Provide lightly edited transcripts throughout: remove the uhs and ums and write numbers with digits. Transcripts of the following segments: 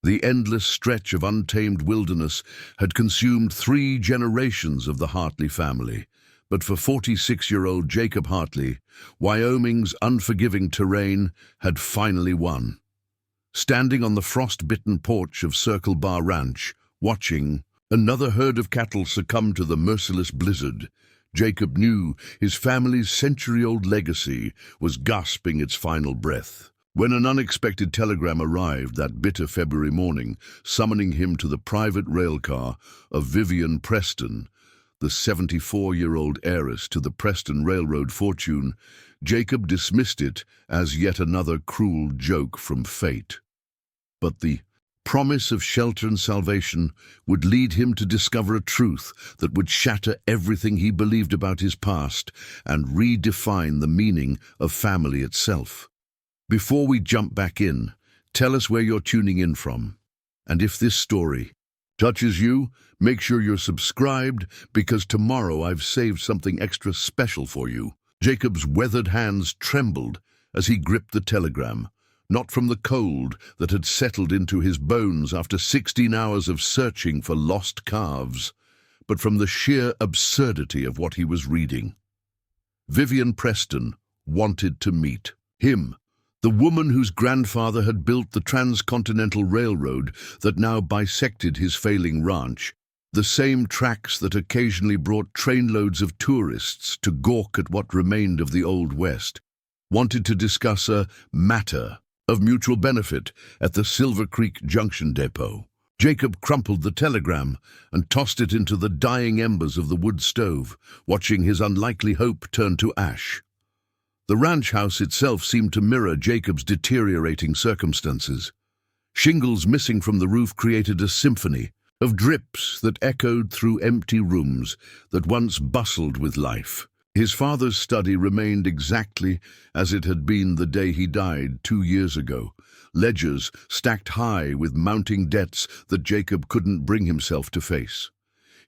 The endless stretch of untamed wilderness had consumed 3 generations of the Hartley family, but for 46-year-old Jacob Hartley, Wyoming's unforgiving terrain had finally won. Standing on the frost-bitten porch of Circle Bar Ranch, watching another herd of cattle succumb to the merciless blizzard, Jacob knew his family's century-old legacy was gasping its final breath. When an unexpected telegram arrived that bitter February morning, summoning him to the private railcar of Vivian Preston, the 74-year-old heiress to the Preston Railroad fortune, Jacob dismissed it as yet another cruel joke from fate. But the promise of shelter and salvation would lead him to discover a truth that would shatter everything he believed about his past and redefine the meaning of family itself. Before we jump back in, tell us where you're tuning in from. And if this story touches you, make sure you're subscribed, because tomorrow I've saved something extra special for you. Jacob's weathered hands trembled as he gripped the telegram, not from the cold that had settled into his bones after 16 hours of searching for lost calves, but from the sheer absurdity of what he was reading. Vivian Preston wanted to meet him, the woman whose grandfather had built the transcontinental railroad that now bisected his failing ranch, the same tracks that occasionally brought trainloads of tourists to gawk at what remained of the Old West, wanted to discuss a matter of mutual benefit at the Silver Creek Junction Depot. Jacob crumpled the telegram and tossed it into the dying embers of the wood stove, watching his unlikely hope turn to ash. The ranch house itself seemed to mirror Jacob's deteriorating circumstances. Shingles missing from the roof created a symphony of drips that echoed through empty rooms that once bustled with life. His father's study remained exactly as it had been the day he died 2 years ago, ledgers stacked high with mounting debts that Jacob couldn't bring himself to face.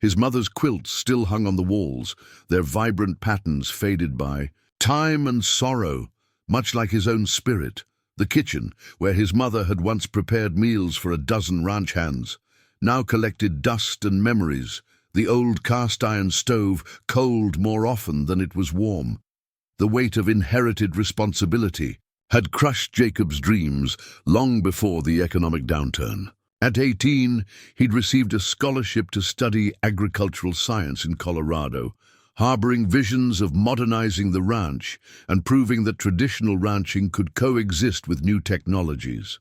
His mother's quilts still hung on the walls, their vibrant patterns faded by time and sorrow, much like his own spirit. The kitchen, where his mother had once prepared meals for a dozen ranch hands, now collected dust and memories, the old cast-iron stove cold more often than it was warm. The weight of inherited responsibility had crushed Jacob's dreams long before the economic downturn. At 18, he'd received a scholarship to study agricultural science in Colorado, harboring visions of modernizing the ranch and proving that traditional ranching could coexist with new technologies.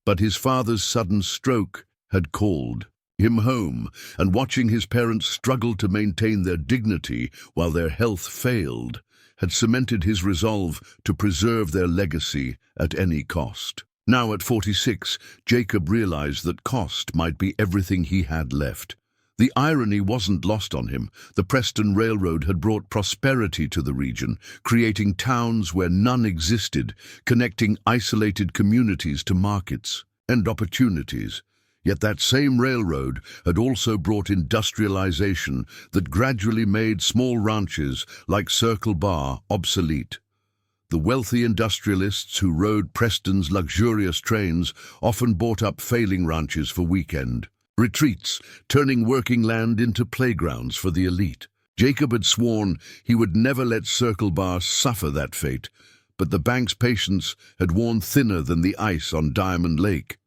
But his father's sudden stroke had called him home, and watching his parents struggle to maintain their dignity while their health failed had cemented his resolve to preserve their legacy at any cost. Now at 46, Jacob realized that cost might be everything he had left. The irony wasn't lost on him. The Preston Railroad had brought prosperity to the region, creating towns where none existed, connecting isolated communities to markets and opportunities. Yet that same railroad had also brought industrialization that gradually made small ranches like Circle Bar obsolete. The wealthy industrialists who rode Preston's luxurious trains often bought up failing ranches for weekend retreats, turning working land into playgrounds for the elite. Jacob had sworn he would never let Circle Bar suffer that fate, but the bank's patience had worn thinner than the ice on Diamond Lake.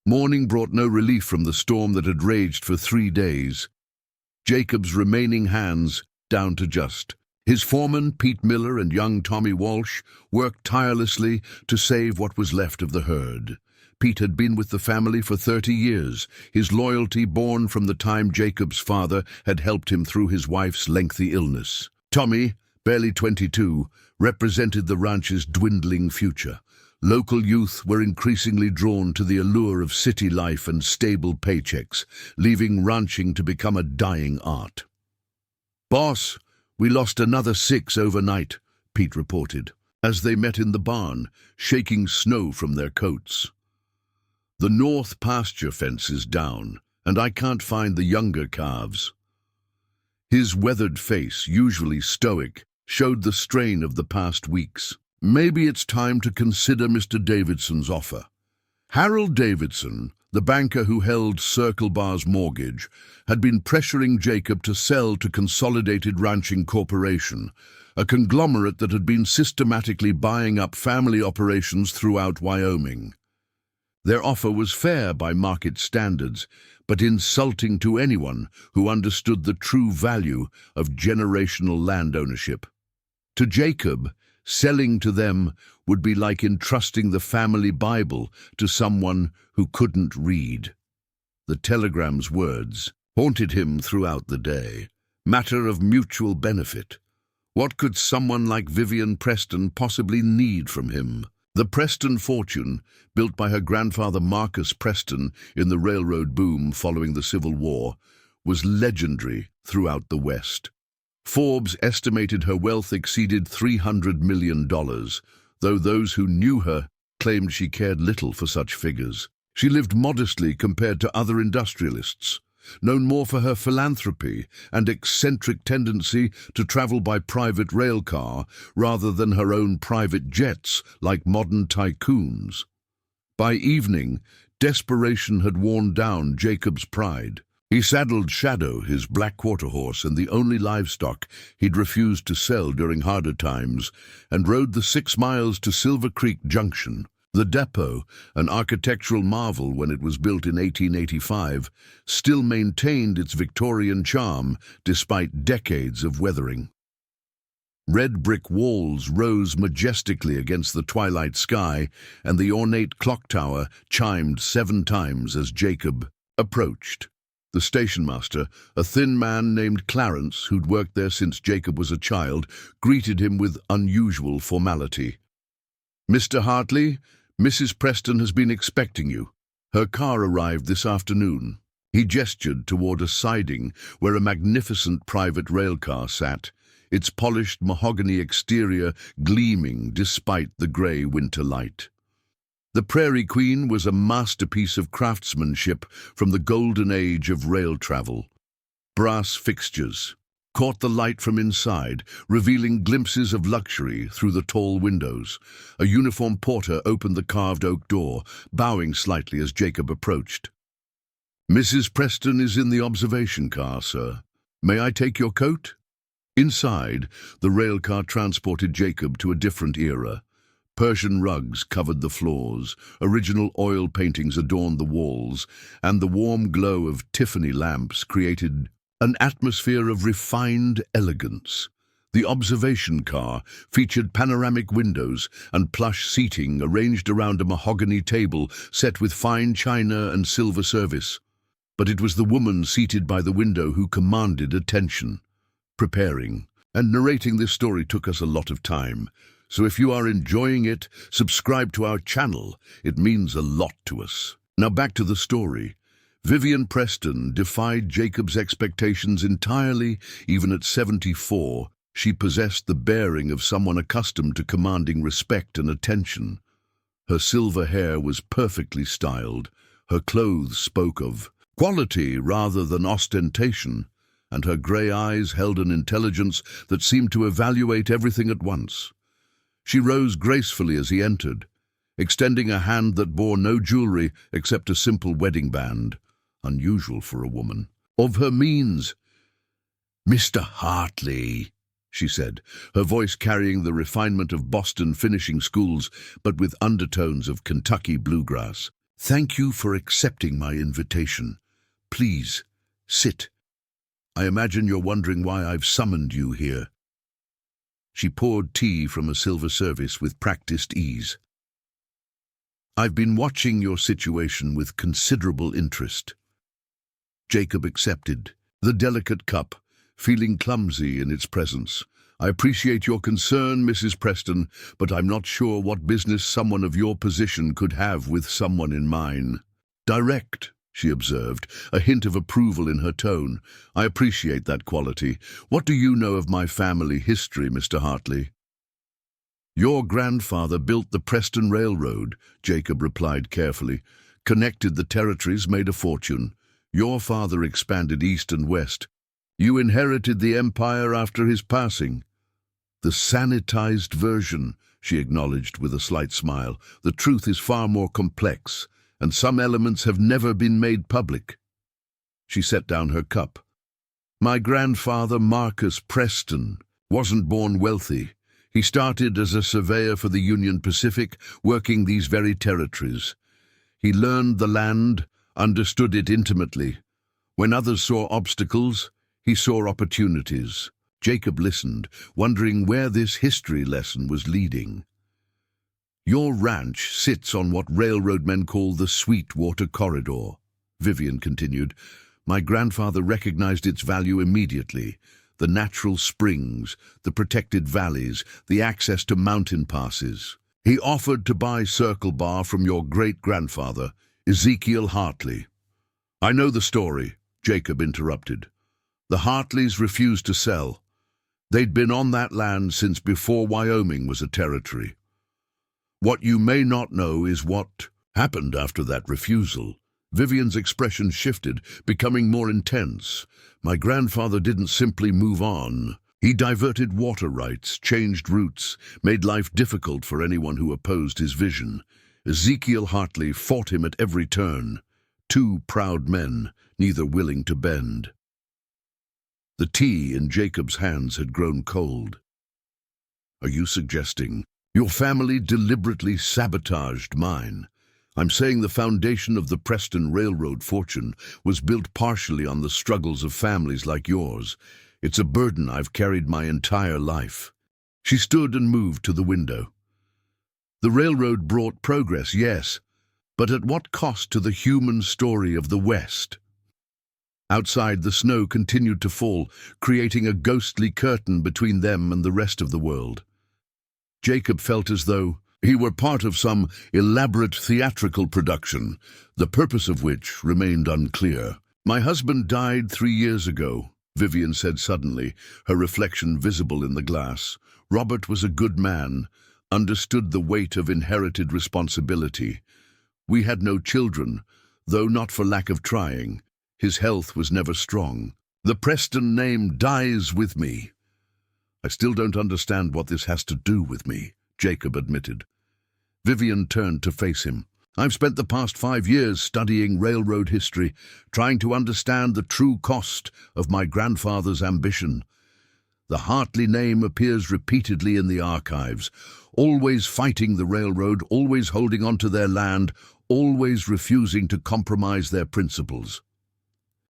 Morning brought no relief from the storm that had raged for 3 days. Jacob's remaining hands down to dust. His foreman, Pete Miller, and young Tommy Walsh worked tirelessly to save what was left of the herd. Pete had been with the family for 30 years, his loyalty born from the time Jacob's father had helped him through his wife's lengthy illness. Tommy, barely 22, represented the ranch's dwindling future. Local youth were increasingly drawn to the allure of city life and stable paychecks, leaving ranching to become a dying art. "Boss, we lost another 6 overnight," Pete reported, as they met in the barn, shaking snow from their coats. "The north pasture fence is down, and I can't find the younger calves." His weathered face, usually stoic, showed the strain of the past weeks. "Maybe it's time to consider Mr. Davidson's offer. Harold Davidson, the banker who held Circle Bar's mortgage, had been pressuring Jacob to sell to Consolidated Ranching Corporation, a conglomerate that had been systematically buying up family operations throughout Wyoming. Their offer was fair by market standards, but insulting to anyone who understood the true value of generational land ownership. To Jacob, selling to them would be like entrusting the family Bible to someone who couldn't read. The telegram's words haunted him throughout the day. Matter of mutual benefit. What could someone like Vivian Preston possibly need from him? The Preston fortune, built by her grandfather Marcus Preston in the railroad boom following the Civil War, was legendary throughout the West. Forbes estimated her wealth exceeded $300 million, though those who knew her claimed she cared little for such figures. She lived modestly compared to other industrialists, known more for her philanthropy and eccentric tendency to travel by private railcar rather than her own private jets like modern tycoons. By evening, desperation had worn down Jacob's pride. He saddled Shadow, his black quarter horse and the only livestock he'd refused to sell during harder times, and rode the 6 miles to Silver Creek Junction. The depot, an architectural marvel when it was built in 1885, still maintained its Victorian charm despite decades of weathering. Red brick walls rose majestically against the twilight sky, and the ornate clock tower chimed 7 times as Jacob approached. The stationmaster, a thin man named Clarence, who'd worked there since Jacob was a child, greeted him with unusual formality. "Mr. Hartley, Mrs. Preston has been expecting you. Her car arrived this afternoon." He gestured toward a siding where a magnificent private railcar sat, its polished mahogany exterior gleaming despite the grey winter light. The Prairie Queen was a masterpiece of craftsmanship from the golden age of rail travel. Brass fixtures caught the light from inside, revealing glimpses of luxury through the tall windows. A uniformed porter opened the carved oak door, bowing slightly as Jacob approached. "Mrs. Preston is in the observation car, sir. May I take your coat?" Inside, the rail car transported Jacob to a different era. Persian rugs covered the floors, original oil paintings adorned the walls, and the warm glow of Tiffany lamps created an atmosphere of refined elegance. The observation car featured panoramic windows and plush seating arranged around a mahogany table set with fine china and silver service. But it was the woman seated by the window who commanded attention. Preparing and narrating this story took us a lot of time, so if you are enjoying it, subscribe to our channel. It means a lot to us. Now back to the story. Vivian Preston defied Jacob's expectations entirely. Even at 74, she possessed the bearing of someone accustomed to commanding respect and attention. Her silver hair was perfectly styled. Her clothes spoke of quality rather than ostentation, and her grey eyes held an intelligence that seemed to evaluate everything at once. She rose gracefully as he entered, extending a hand that bore no jewelry except a simple wedding band, unusual for a woman. Of her means, "Mr. Hartley," she said, her voice carrying the refinement of Boston finishing schools, but with undertones of Kentucky bluegrass. "Thank you for accepting my invitation. Please, sit. I imagine you're wondering why I've summoned you here." She poured tea from a silver service with practiced ease. "I've been watching your situation with considerable interest." Jacob accepted, the delicate cup, feeling clumsy in its presence. "I appreciate your concern, Mrs. Preston, but I'm not sure what business someone of your position could have with someone in mine." "Direct," she observed, a hint of approval in her tone. "I appreciate that quality. What do you know of my family history, Mr. Hartley?" "Your grandfather built the Preston Railroad," Jacob replied carefully. "Connected the territories, made a fortune. Your father expanded east and west. You inherited the empire after his passing." "The sanitized version," she acknowledged with a slight smile. "The truth is far more complex. and some elements have never been made public." She set down her cup. "My grandfather, Marcus Preston, wasn't born wealthy. He started as a surveyor for the Union Pacific, working these very territories. He learned the land, understood it intimately. When others saw obstacles, he saw opportunities." Jacob listened, wondering where this history lesson was leading. "Your ranch sits on what railroad men call the Sweetwater Corridor," Vivian continued. "My grandfather recognized its value immediately. The natural springs, the protected valleys, the access to mountain passes. He offered to buy Circle Bar from your great-grandfather, Ezekiel Hartley." "I know the story," Jacob interrupted. "The Hartleys refused to sell. They'd been on that land since before Wyoming was a territory. What you may not know is what happened after that refusal." Vivian's expression shifted, becoming more intense. "My grandfather didn't simply move on. He diverted water rights, changed routes, made life difficult for anyone who opposed his vision. Ezekiel Hartley fought him at every turn. Two proud men, neither willing to bend." The tea in Jacob's hands had grown cold. "Are you suggesting your family deliberately sabotaged mine? I'm saying the foundation of the Preston Railroad fortune was built partially on the struggles of families like yours. It's a burden I've carried my entire life." She stood and moved to the window. "The railroad brought progress, yes, but at what cost to the human story of the West?" Outside, the snow continued to fall, creating a ghostly curtain between them and the rest of the world. Jacob felt as though he were part of some elaborate theatrical production, the purpose of which remained unclear. "My husband died 3 years ago," Vivian said suddenly, her reflection visible in the glass. "Robert was a good man, understood the weight of inherited responsibility. We had no children, though not for lack of trying. His health was never strong. The Preston name dies with me." "I still don't understand what this has to do with me," Jacob admitted. Vivian turned to face him. "I've spent the past 5 years studying railroad history, trying to understand the true cost of my grandfather's ambition. The Hartley name appears repeatedly in the archives, always fighting the railroad, always holding on to their land, always refusing to compromise their principles."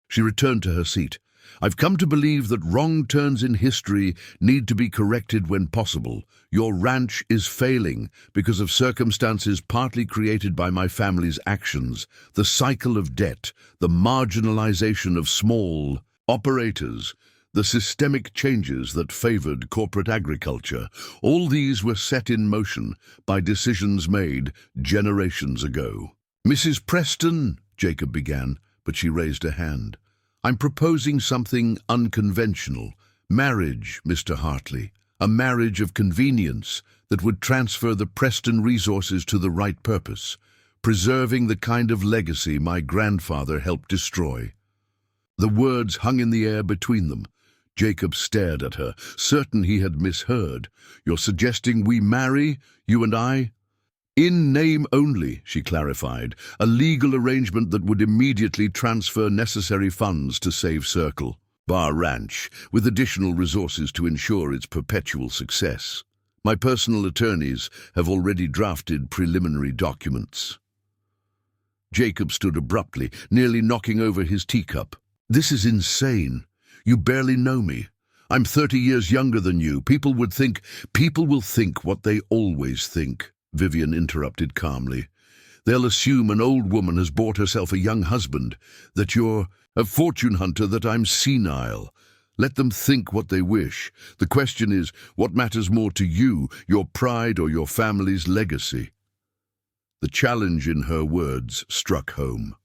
She returned to her seat. "I've come to believe that wrong turns in history need to be corrected when possible. Your ranch is failing because of circumstances partly created by my family's actions. The cycle of debt, the marginalization of small operators, the systemic changes that favored corporate agriculture, all these were set in motion by decisions made generations ago." "Mrs. Preston," Jacob began, but she raised a hand. "I'm proposing something unconventional. Marriage, Mr. Hartley. A marriage of convenience that would transfer the Preston resources to the right purpose, preserving the kind of legacy my grandfather helped destroy." The words hung in the air between them. Jacob stared at her, certain he had misheard. "You're suggesting we marry, you and I?" "In name only," she clarified, "a legal arrangement that would immediately transfer necessary funds to save Circle Bar Ranch, with additional resources to ensure its perpetual success. My personal attorneys have already drafted preliminary documents." Jacob stood abruptly, nearly knocking over his teacup. "This is insane. You barely know me. I'm 30 years younger than you. People will think what they always think," Vivian interrupted calmly. "They'll assume an old woman has bought herself a young husband, that you're a fortune hunter, that I'm senile. Let them think what they wish. The question is, what matters more to you, your pride or your family's legacy?" The challenge in her words struck home.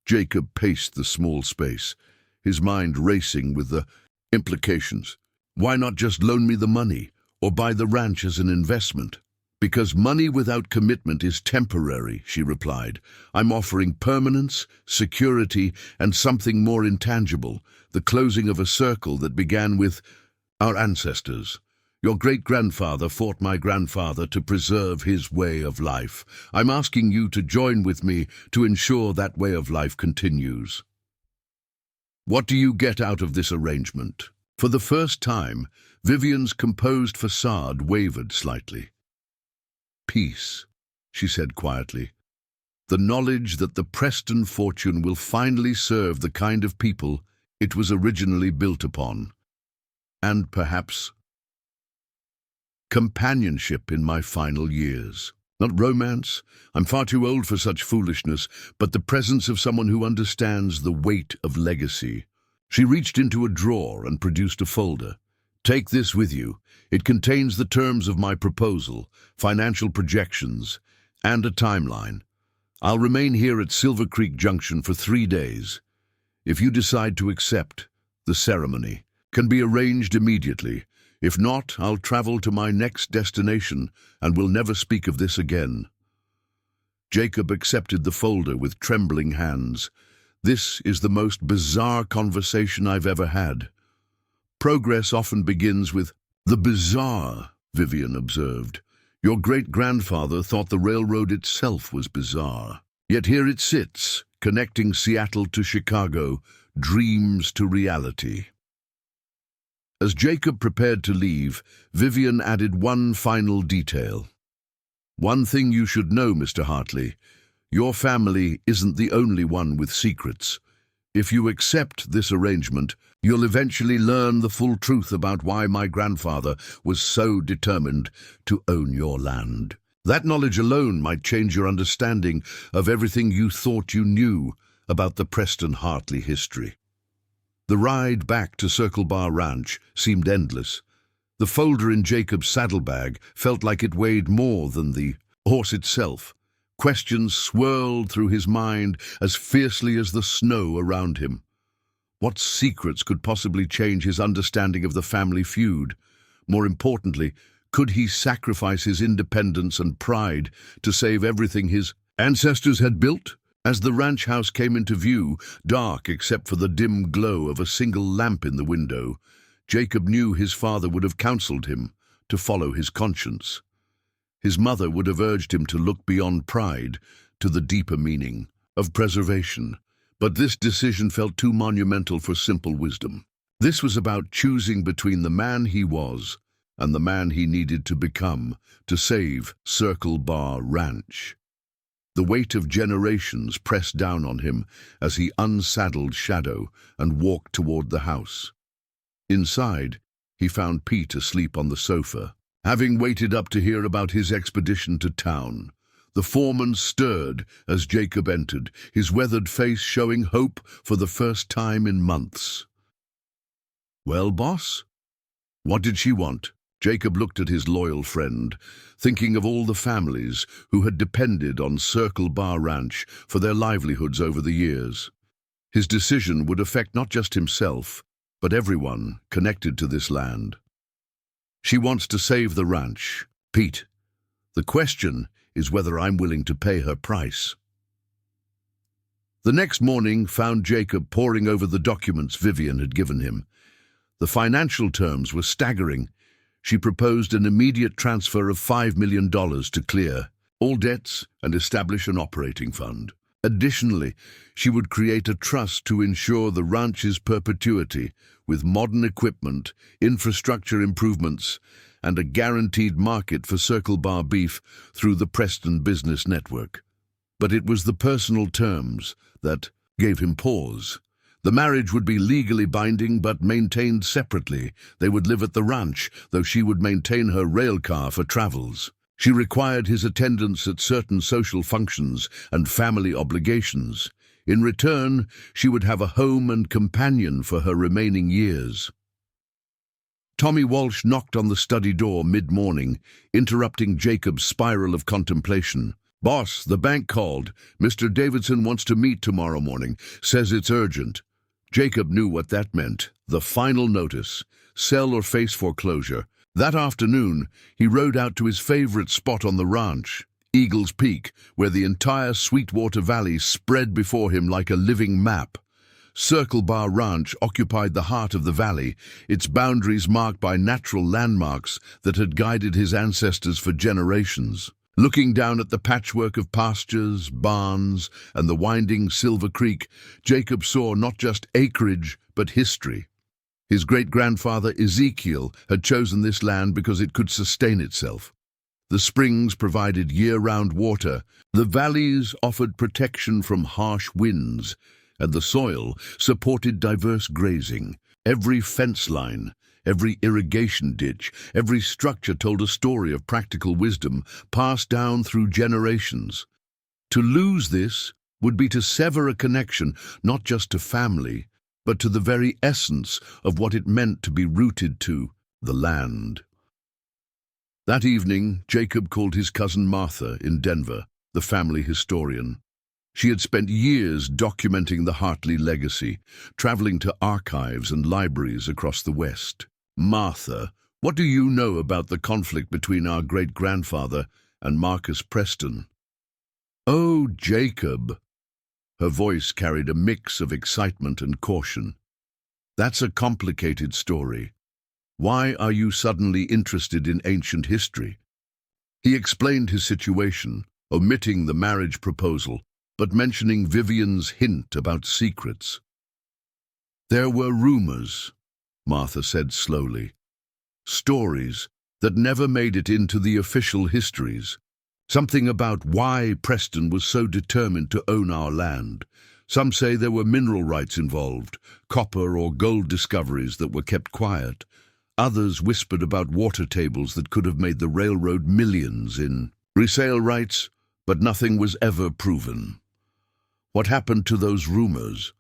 Jacob paced the small space, his mind racing with the implications. "Why not just loan me the money, or buy the ranch as an investment?" "Because money without commitment is temporary," she replied. "I'm offering permanence, security, and something more intangible, the closing of a circle that began with our ancestors. Your great-grandfather fought my grandfather to preserve his way of life. I'm asking you to join with me to ensure that way of life continues. What do you get out of this arrangement? For the first time, Vivian's composed facade wavered slightly. Peace, she said quietly. The knowledge that the Preston fortune will finally serve the kind of people it was originally built upon. And perhaps companionship in my final years. Not romance, I'm far too old for such foolishness, but the presence of someone who understands the weight of legacy. She reached into a drawer and produced a folder. Take this with you. It contains the terms of my proposal, financial projections, and a timeline. I'll remain here at Silver Creek Junction for 3 days. If you decide to accept, the ceremony can be arranged immediately. If not, I'll travel to my next destination and will never speak of this again. Jacob accepted the folder with trembling hands. This is the most bizarre conversation I've ever had. Progress often begins with the bizarre, Vivian observed. Your great-grandfather thought the railroad itself was bizarre. Yet here it sits, connecting Seattle to Chicago, dreams to reality. As Jacob prepared to leave, Vivian added one final detail. One thing you should know, Mr. Hartley. Your family isn't the only one with secrets. If you accept this arrangement, you'll eventually learn the full truth about why my grandfather was so determined to own your land. That knowledge alone might change your understanding of everything you thought you knew about the Preston Hartley history. The ride back to Circle Bar Ranch seemed endless. The folder in Jacob's saddlebag felt like it weighed more than the horse itself. Questions swirled through his mind as fiercely as the snow around him. What secrets could possibly change his understanding of the family feud? More importantly, could he sacrifice his independence and pride to save everything his ancestors had built? As the ranch house came into view, dark except for the dim glow of a single lamp in the window, Jacob knew his father would have counseled him to follow his conscience. His mother would have urged him to look beyond pride to the deeper meaning of preservation. But this decision felt too monumental for simple wisdom. This was about choosing between the man he was and the man he needed to become to save Circle Bar Ranch. The weight of generations pressed down on him as he unsaddled Shadow and walked toward the house. Inside, he found Pete asleep on the sofa. Having waited up to hear about his expedition to town, the foreman stirred as Jacob entered, his weathered face showing hope for the first time in months. "Well, boss? What did she want?" Jacob looked at his loyal friend, thinking of all the families who had depended on Circle Bar Ranch for their livelihoods over the years. His decision would affect not just himself, but everyone connected to this land. "She wants to save the ranch. Pete, the question is whether I'm willing to pay her price." The next morning found Jacob poring over the documents Vivian had given him. The financial terms were staggering. She proposed an immediate transfer of $5 million to clear all debts and establish an operating fund. Additionally, she would create a trust to ensure the ranch's perpetuity with modern equipment, infrastructure improvements, and a guaranteed market for Circle Bar beef through the Preston Business Network. But it was the personal terms that gave him pause. The marriage would be legally binding but maintained separately. They would live at the ranch, though she would maintain her rail car for travels. She required his attendance at certain social functions and family obligations. In return, she would have a home and companion for her remaining years. Tommy Walsh knocked on the study door mid-morning, interrupting Jacob's spiral of contemplation. "Boss, the bank called. Mr. Davidson wants to meet tomorrow morning. Says it's urgent." Jacob knew what that meant. The final notice. Sell or face foreclosure. That afternoon, he rode out to his favorite spot on the ranch, Eagles Peak, where the entire Sweetwater Valley spread before him like a living map. Circle Bar Ranch occupied the heart of the valley, its boundaries marked by natural landmarks that had guided his ancestors for generations. Looking down at the patchwork of pastures, barns, and the winding Silver Creek, Jacob saw not just acreage, but history. His great-grandfather Ezekiel had chosen this land because it could sustain itself. The springs provided year-round water, the valleys offered protection from harsh winds, and the soil supported diverse grazing. Every fence line, every irrigation ditch, every structure told a story of practical wisdom passed down through generations. To lose this would be to sever a connection not just to family, but to the very essence of what it meant to be rooted to the land. That evening, Jacob called his cousin Martha in Denver, the family historian. She had spent years documenting the Hartley legacy, traveling to archives and libraries across the West. "Martha, what do you know about the conflict between our great-grandfather and Marcus Preston?" "Oh, Jacob." Her voice carried a mix of excitement and caution. "That's a complicated story. Why are you suddenly interested in ancient history?" He explained his situation, omitting the marriage proposal, but mentioning Vivian's hint about secrets. "There were rumors," Martha said slowly. "Stories that never made it into the official histories. Something about why Preston was so determined to own our land. Some say there were mineral rights involved, copper or gold discoveries that were kept quiet. Others whispered about water tables that could have made the railroad millions in resale rights, but nothing was ever proven. What happened to those rumors?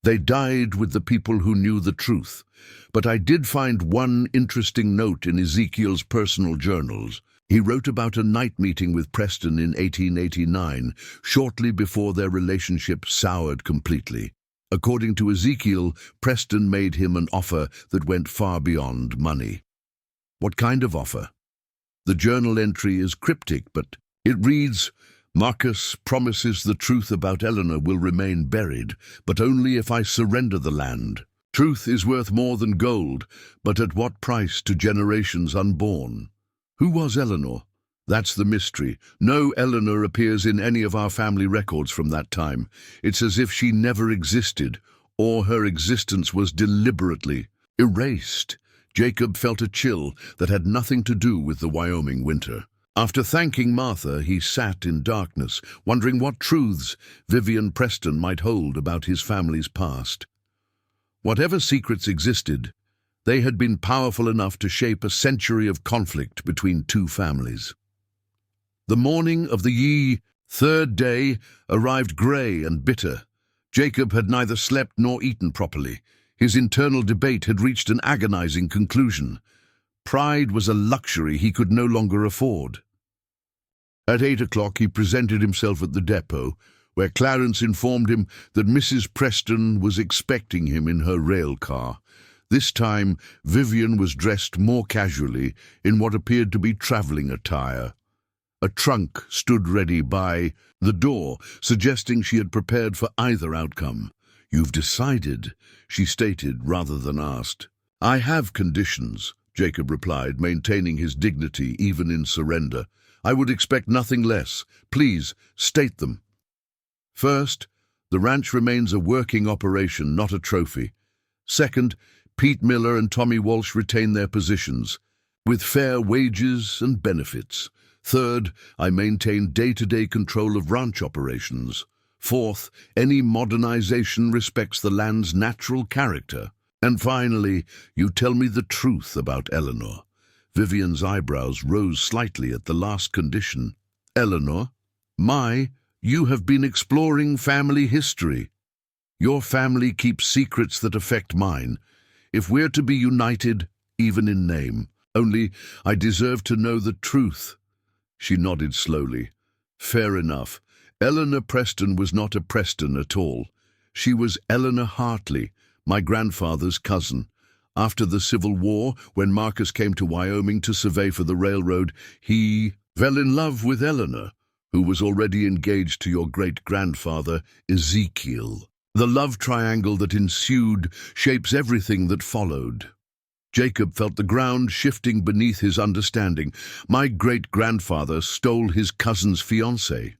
They died with the people who knew the truth. But I did find one interesting note in Ezekiel's personal journals. He wrote about a night meeting with Preston in 1889, shortly before their relationship soured completely. According to Ezekiel, Preston made him an offer that went far beyond money. What kind of offer? The journal entry is cryptic, but it reads, "Marcus promises the truth about Eleanor will remain buried, but only if I surrender the land. Truth is worth more than gold, but at what price to generations unborn?" Who was Eleanor? That's the mystery. No Eleanor appears in any of our family records from that time. It's as if she never existed, or her existence was deliberately erased. Jacob felt a chill that had nothing to do with the Wyoming winter. After thanking Martha, he sat in darkness, wondering what truths Vivian Preston might hold about his family's past. Whatever secrets existed, they had been powerful enough to shape a century of conflict between two families. The morning of the third day arrived grey and bitter. Jacob had neither slept nor eaten properly. His internal debate had reached an agonizing conclusion. Pride was a luxury he could no longer afford. At 8 o'clock he presented himself at the depot, where Clarence informed him that Mrs. Preston was expecting him in her rail car. This time, Vivian was dressed more casually in what appeared to be traveling attire. A trunk stood ready by the door, suggesting she had prepared for either outcome. "You've decided," she stated rather than asked. "I have conditions," Jacob replied, maintaining his dignity even in surrender. "I would expect nothing less. Please, state them." First, the ranch remains a working operation, not a trophy. Second, Pete Miller and Tommy Walsh retain their positions, with fair wages and benefits. Third, I maintain day-to-day control of ranch operations. Fourth, any modernization respects the land's natural character. And finally, you tell me the truth about Eleanor. Vivian's eyebrows rose slightly at the last condition. "Eleanor? You have been exploring family history. Your family keeps secrets that affect mine. If we're to be united, even in name, only I deserve to know the truth." She nodded slowly. "Fair enough. Eleanor Preston was not a Preston at all. She was Eleanor Hartley, my grandfather's cousin. After the Civil War, when Marcus came to Wyoming to survey for the railroad, he fell in love with Eleanor, who was already engaged to your great-grandfather, Ezekiel. The love triangle that ensued shapes everything that followed. Jacob felt the ground shifting beneath his understanding. My great-grandfather stole his cousin's fiancée.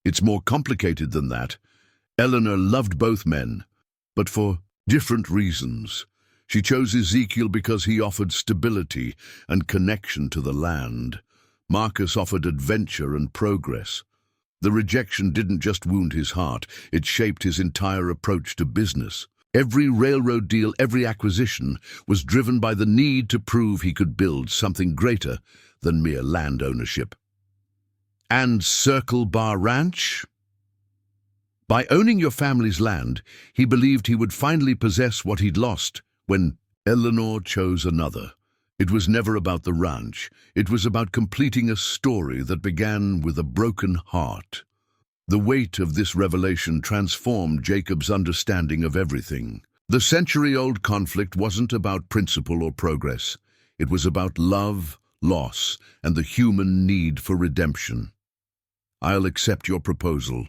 It's more complicated than that. Eleanor loved both men, but for different reasons. She chose Ezekiel because he offered stability and connection to the land. Marcus offered adventure and progress. The rejection didn't just wound his heart, it shaped his entire approach to business. Every railroad deal, every acquisition, was driven by the need to prove he could build something greater than mere land ownership. And Circle Bar Ranch? By owning your family's land, he believed he would finally possess what he'd lost when Eleanor chose another. It was never about the ranch. It was about completing a story that began with a broken heart. The weight of this revelation transformed Jacob's understanding of everything. The century-old conflict wasn't about principle or progress. It was about love, loss, and the human need for redemption. "I'll accept your proposal,"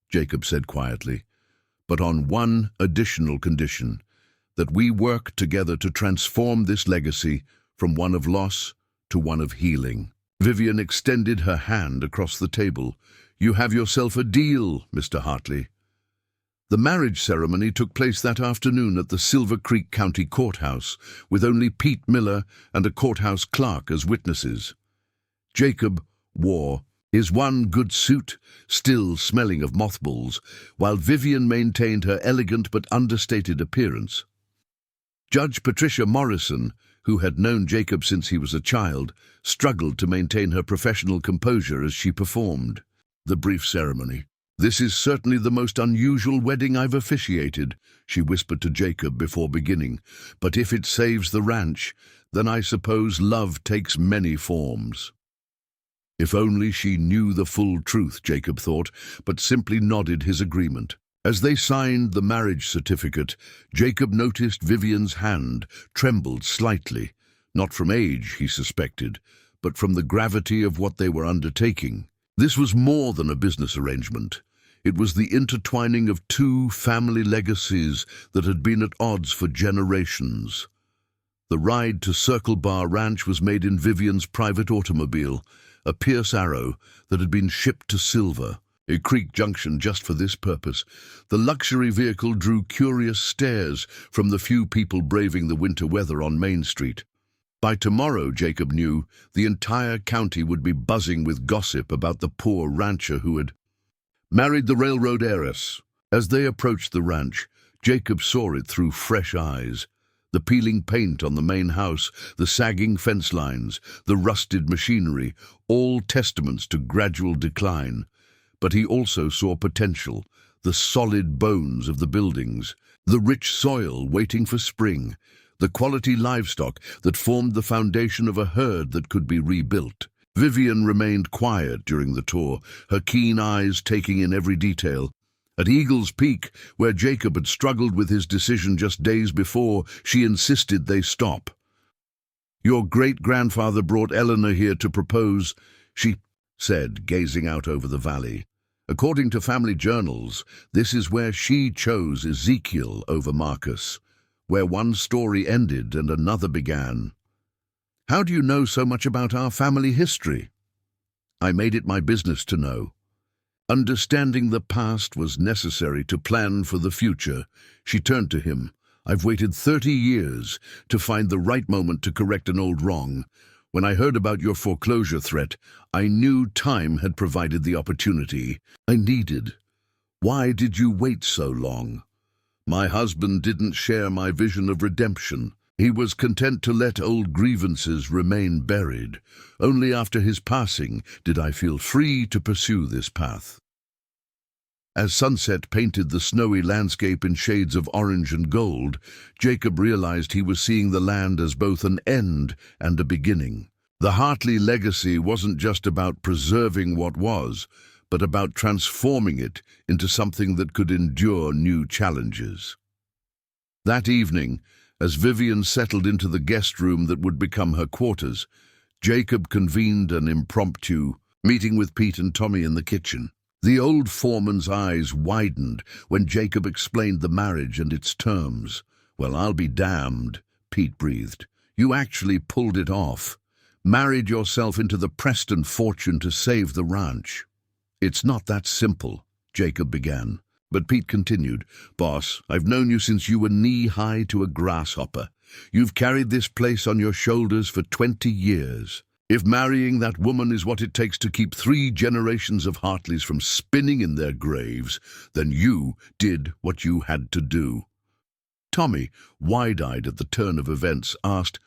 Jacob said quietly, "but on one additional condition, that we work together to transform this legacy from one of loss to one of healing." Vivian extended her hand across the table. "You have yourself a deal, Mr. Hartley." The marriage ceremony took place that afternoon at the Silver Creek County Courthouse, with only Pete Miller and a courthouse clerk as witnesses. Jacob wore his one good suit, still smelling of mothballs, while Vivian maintained her elegant but understated appearance. Judge Patricia Morrison, who had known Jacob since he was a child, struggled to maintain her professional composure as she performed. The brief ceremony. "This is certainly the most unusual wedding I've officiated," she whispered to Jacob before beginning. "But if it saves the ranch, then I suppose love takes many forms." If only she knew the full truth, Jacob thought, but simply nodded his agreement. As they signed the marriage certificate, Jacob noticed Vivian's hand trembled slightly, not from age, he suspected, but from the gravity of what they were undertaking. This was more than a business arrangement. It was the intertwining of two family legacies that had been at odds for generations. The ride to Circle Bar Ranch was made in Vivian's private automobile, a Pierce Arrow that had been shipped to Silver, a Creek Junction just for this purpose. The luxury vehicle drew curious stares from the few people braving the winter weather on Main Street. By tomorrow, Jacob knew, the entire county would be buzzing with gossip about the poor rancher who had married the railroad heiress. As they approached the ranch, Jacob saw it through fresh eyes. The peeling paint on the main house, the sagging fence lines, the rusted machinery, all testaments to gradual decline. But he also saw potential, the solid bones of the buildings, the rich soil waiting for spring, the quality livestock that formed the foundation of a herd that could be rebuilt. Vivian remained quiet during the tour, her keen eyes taking in every detail. At Eagle's Peak, where Jacob had struggled with his decision just days before, she insisted they stop. "Your great-grandfather brought Eleanor here to propose," she said, gazing out over the valley. "According to family journals, this is where she chose Ezekiel over Marcus, where one story ended and another began." "How do you know so much about our family history?" "I made it my business to know. Understanding the past was necessary to plan for the future." She turned to him. "I've waited 30 years to find the right moment to correct an old wrong. When I heard about your foreclosure threat, I knew time had provided the opportunity I needed. Why did you wait so long?" "My husband didn't share my vision of redemption. He was content to let old grievances remain buried. Only after his passing did I feel free to pursue this path." As sunset painted the snowy landscape in shades of orange and gold, Jacob realized he was seeing the land as both an end and a beginning. The Hartley legacy wasn't just about preserving what was, but about transforming it into something that could endure new challenges. That evening, as Vivian settled into the guest room that would become her quarters, Jacob convened an impromptu meeting with Pete and Tommy in the kitchen. The old foreman's eyes widened when Jacob explained the marriage and its terms. "Well, I'll be damned," Pete breathed. "You actually pulled it off. Married yourself into the Preston fortune to save the ranch." "It's not that simple," Jacob began. But Pete continued, "Boss, I've known you since you were knee-high to a grasshopper. You've carried this place on your shoulders for 20 years. If marrying that woman is what it takes to keep 3 generations of Hartleys from spinning in their graves, then you did what you had to do." Tommy, wide-eyed at the turn of events, asked,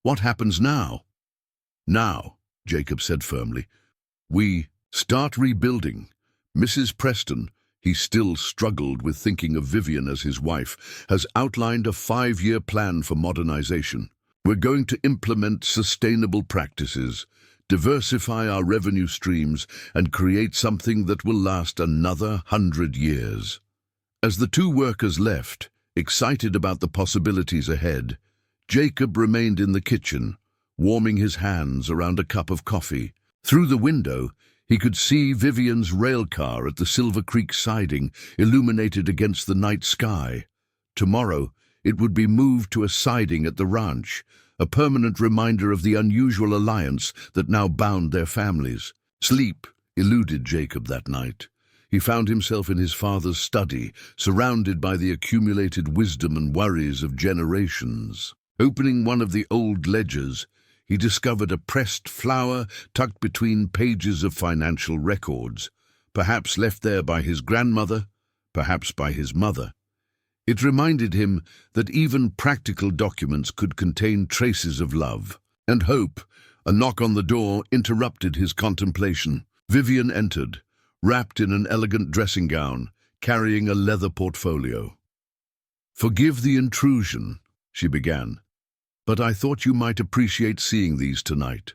"What happens now?" "Now," Jacob said firmly, "we start rebuilding. Mrs. Preston," he still struggled with thinking of Vivian as his wife, "has outlined a 5-year plan for modernization. We're going to implement sustainable practices, diversify our revenue streams, and create something that will last another 100 years." As the 2 workers left, excited about the possibilities ahead, Jacob remained in the kitchen, warming his hands around a cup of coffee. Through the window, he could see Vivian's railcar at the Silver Creek siding, illuminated against the night sky. Tomorrow, it would be moved to a siding at the ranch, a permanent reminder of the unusual alliance that now bound their families. Sleep eluded Jacob that night. He found himself in his father's study, surrounded by the accumulated wisdom and worries of generations. Opening one of the old ledgers, he discovered a pressed flower tucked between pages of financial records, perhaps left there by his grandmother, perhaps by his mother. It reminded him that even practical documents could contain traces of love and hope. A knock on the door interrupted his contemplation. Vivian entered, wrapped in an elegant dressing gown, carrying a leather portfolio. "Forgive the intrusion," she began, "but I thought you might appreciate seeing these tonight."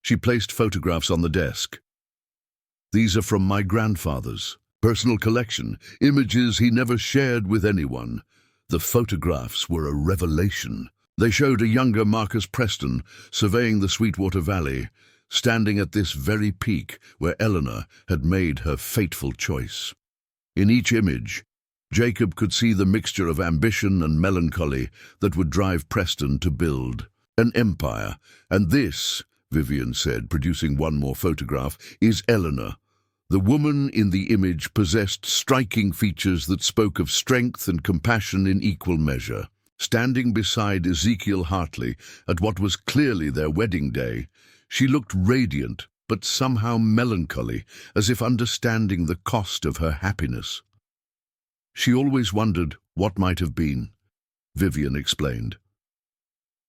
She placed photographs on the desk. "These are from my grandfather's personal collection, images he never shared with anyone." The photographs were a revelation. They showed a younger Marcus Preston surveying the Sweetwater Valley, standing at this very peak where Eleanor had made her fateful choice. In each image, Jacob could see the mixture of ambition and melancholy that would drive Preston to build an empire. "And this," Vivian said, producing one more photograph, "is Eleanor." The woman in the image possessed striking features that spoke of strength and compassion in equal measure. Standing beside Ezekiel Hartley at what was clearly their wedding day, she looked radiant but somehow melancholy, as if understanding the cost of her happiness. "She always wondered what might have been," Vivian explained.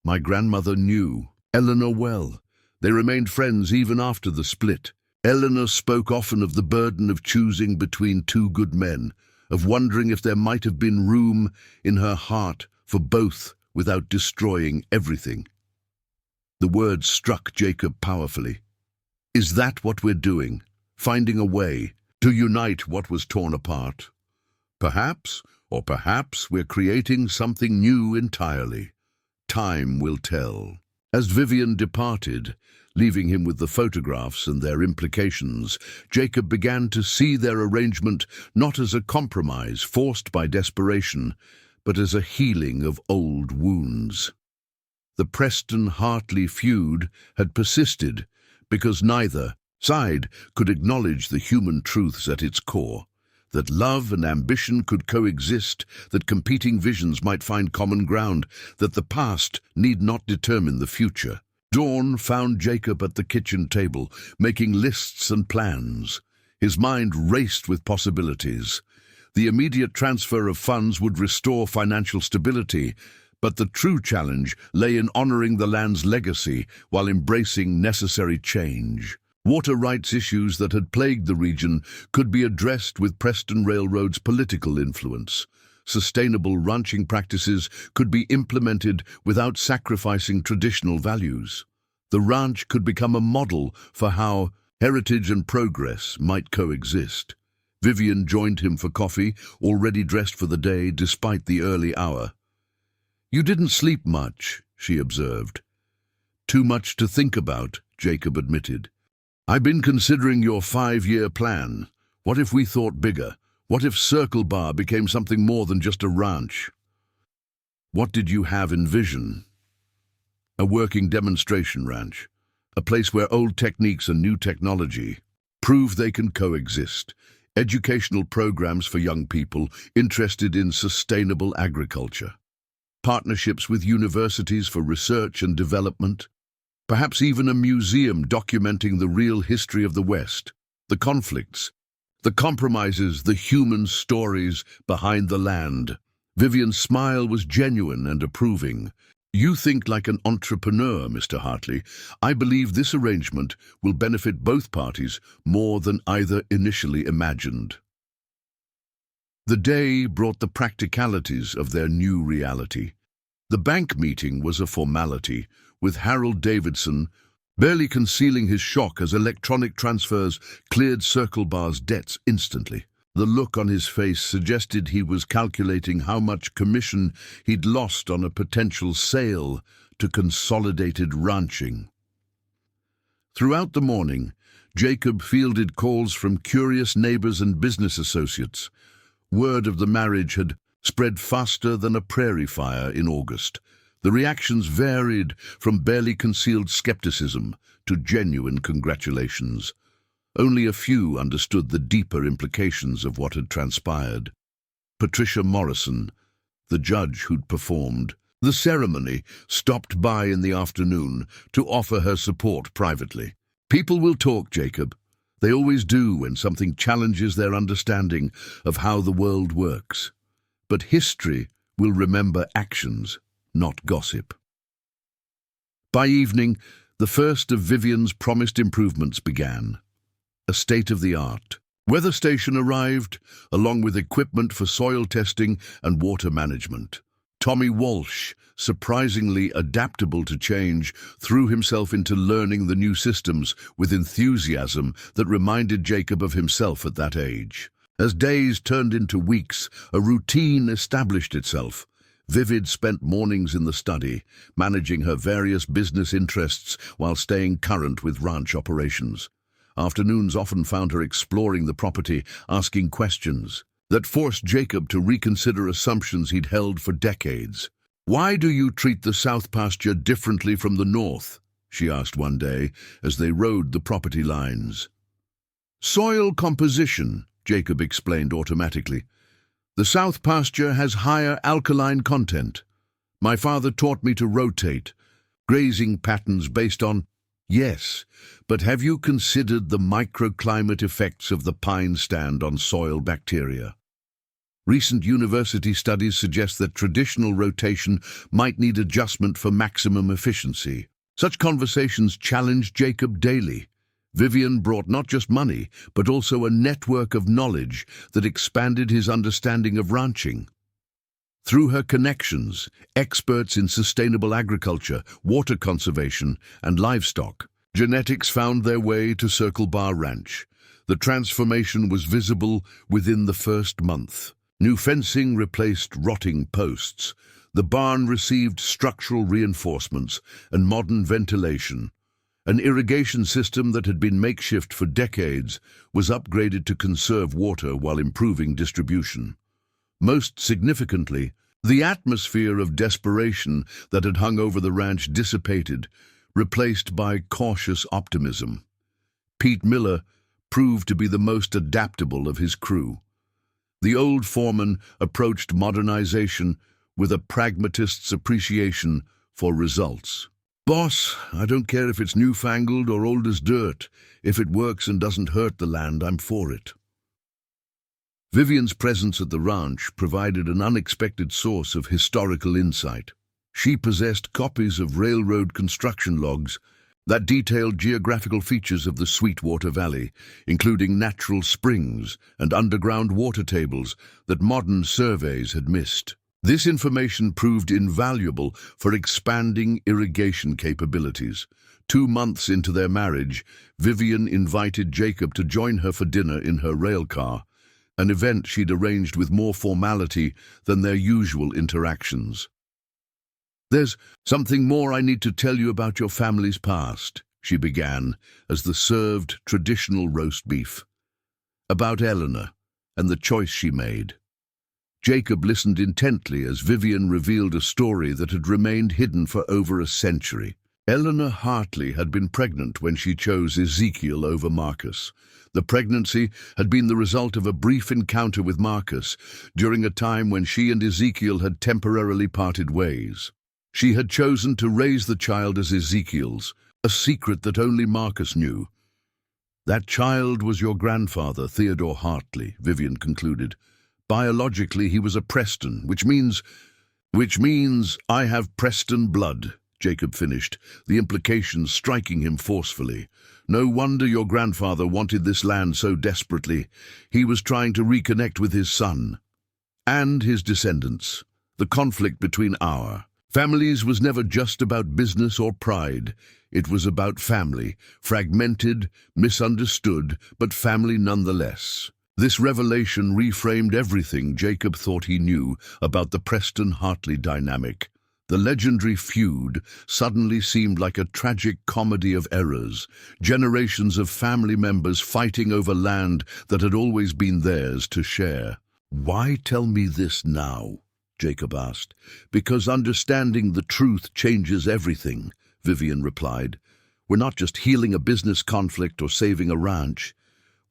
"My grandmother knew Eleanor well. They remained friends even after the split. Eleanor spoke often of the burden of choosing between 2 good men, of wondering if there might have been room in her heart for both without destroying everything." The words struck Jacob powerfully. Is that what we're doing? Finding a way to unite what was torn apart? Perhaps, or perhaps we're creating something new entirely. Time will tell. As Vivian departed, leaving him with the photographs and their implications, Jacob began to see their arrangement not as a compromise forced by desperation, but as a healing of old wounds. The Preston-Hartley feud had persisted because neither side could acknowledge the human truths at its core, that love and ambition could coexist, that competing visions might find common ground, that the past need not determine the future. Dawn found Jacob at the kitchen table, making lists and plans. His mind raced with possibilities. The immediate transfer of funds would restore financial stability, but the true challenge lay in honoring the land's legacy while embracing necessary change. Water rights issues that had plagued the region could be addressed with Preston Railroad's political influence. Sustainable ranching practices could be implemented without sacrificing traditional values. The ranch could become a model for how heritage and progress might coexist. Vivian joined him for coffee, already dressed for the day despite the early hour. "You didn't sleep much," she observed. "Too much to think about," Jacob admitted. I've been considering your 5-year plan. What if we thought bigger? What if Circle Bar became something more than just a ranch? What did you have in vision? A working demonstration ranch. A place where old techniques and new technology prove they can coexist. Educational programs for young people interested in sustainable agriculture. Partnerships with universities for research and development. Perhaps even a museum documenting the real history of the West, the conflicts, the compromises, the human stories behind the land. Vivian's smile was genuine and approving. You think like an entrepreneur, Mr. Hartley. I believe this arrangement will benefit both parties more than either initially imagined. The day brought the practicalities of their new reality. The bank meeting was a formality, with Harold Davidson barely concealing his shock as electronic transfers cleared Circle Bar's debts instantly. The look on his face suggested he was calculating how much commission he'd lost on a potential sale to Consolidated Ranching. Throughout the morning, Jacob fielded calls from curious neighbors and business associates. Word of the marriage had spread faster than a prairie fire in August. The reactions varied from barely concealed skepticism to genuine congratulations. Only a few understood the deeper implications of what had transpired. Patricia Morrison, the judge who'd performed the ceremony, stopped by in the afternoon to offer her support privately. People will talk, Jacob. They always do when something challenges their understanding of how the world works. But history will remember actions, not gossip. By evening, the first of Vivian's promised improvements began. A state-of-the-art weather station arrived, along with equipment for soil testing and water management. Tommy Walsh, surprisingly adaptable to change, threw himself into learning the new systems with enthusiasm that reminded Jacob of himself at that age. As days turned into weeks, a routine established itself. Vivid spent mornings in the study, managing her various business interests while staying current with ranch operations. Afternoons often found her exploring the property, asking questions that forced Jacob to reconsider assumptions he'd held for decades. "Why do you treat the south pasture differently from the north?" she asked one day as they rode the property lines. "Soil composition," Jacob explained automatically. "The south pasture has higher alkaline content. My father taught me to rotate, grazing patterns based on—" "Yes, but have you considered the microclimate effects of the pine stand on soil bacteria? Recent university studies suggest that traditional rotation might need adjustment for maximum efficiency." Such conversations challenged Jacob daily. Vivian brought not just money, but also a network of knowledge that expanded his understanding of ranching. Through her connections, experts in sustainable agriculture, water conservation, and livestock, genetics found their way to Circle Bar Ranch. The transformation was visible within the first month. New fencing replaced rotting posts. The barn received structural reinforcements and modern ventilation. An irrigation system that had been makeshift for decades was upgraded to conserve water while improving distribution. Most significantly, the atmosphere of desperation that had hung over the ranch dissipated, replaced by cautious optimism. Pete Miller proved to be the most adaptable of his crew. The old foreman approached modernization with a pragmatist's appreciation for results. "Boss, I don't care if it's newfangled or old as dirt. If it works and doesn't hurt the land, I'm for it." Vivian's presence at the ranch provided an unexpected source of historical insight. She possessed copies of railroad construction logs that detailed geographical features of the Sweetwater Valley, including natural springs and underground water tables that modern surveys had missed. This information proved invaluable for expanding irrigation capabilities. 2 months into their marriage, Vivian invited Jacob to join her for dinner in her rail car, an event she'd arranged with more formality than their usual interactions. "There's something more I need to tell you about your family's past," she began, as the served traditional roast beef. About Eleanor and the choice she made. Jacob listened intently as Vivian revealed a story that had remained hidden for over a century. Eleanor Hartley had been pregnant when she chose Ezekiel over Marcus. The pregnancy had been the result of a brief encounter with Marcus during a time when she and Ezekiel had temporarily parted ways. She had chosen to raise the child as Ezekiel's, a secret that only Marcus knew. That child was your grandfather, Theodore Hartley, Vivian concluded. Biologically, he was a Preston, which means I have Preston blood, Jacob finished, the implications striking him forcefully. No wonder your grandfather wanted this land so desperately. He was trying to reconnect with his son and his descendants. The conflict between our families was never just about business or pride. It was about family, fragmented, misunderstood, but family nonetheless. This revelation reframed everything Jacob thought he knew about the Preston-Hartley dynamic. The legendary feud suddenly seemed like a tragic comedy of errors, generations of family members fighting over land that had always been theirs to share. "Why tell me this now?" Jacob asked. "Because understanding the truth changes everything," Vivian replied. "We're not just healing a business conflict or saving a ranch.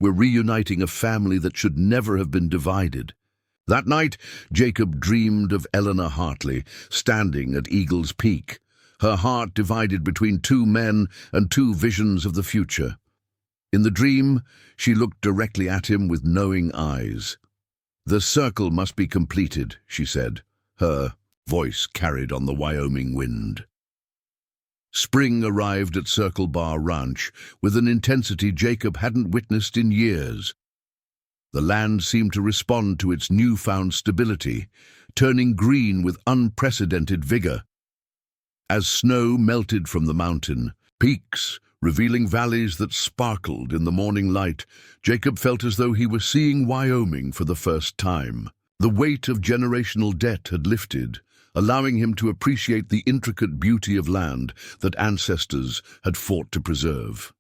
We're reuniting a family that should never have been divided." That night, Jacob dreamed of Eleanor Hartley, standing at Eagle's Peak, her heart divided between two men and two visions of the future. In the dream, she looked directly at him with knowing eyes. "The circle must be completed," she said, her voice carried on the Wyoming wind. Spring arrived at Circle Bar Ranch with an intensity Jacob hadn't witnessed in years. The land seemed to respond to its newfound stability, turning green with unprecedented vigor. As snow melted from the mountain peaks, revealing valleys that sparkled in the morning light, Jacob felt as though he was seeing Wyoming for the first time. The weight of generational debt had lifted, allowing him to appreciate the intricate beauty of land that ancestors had fought to preserve.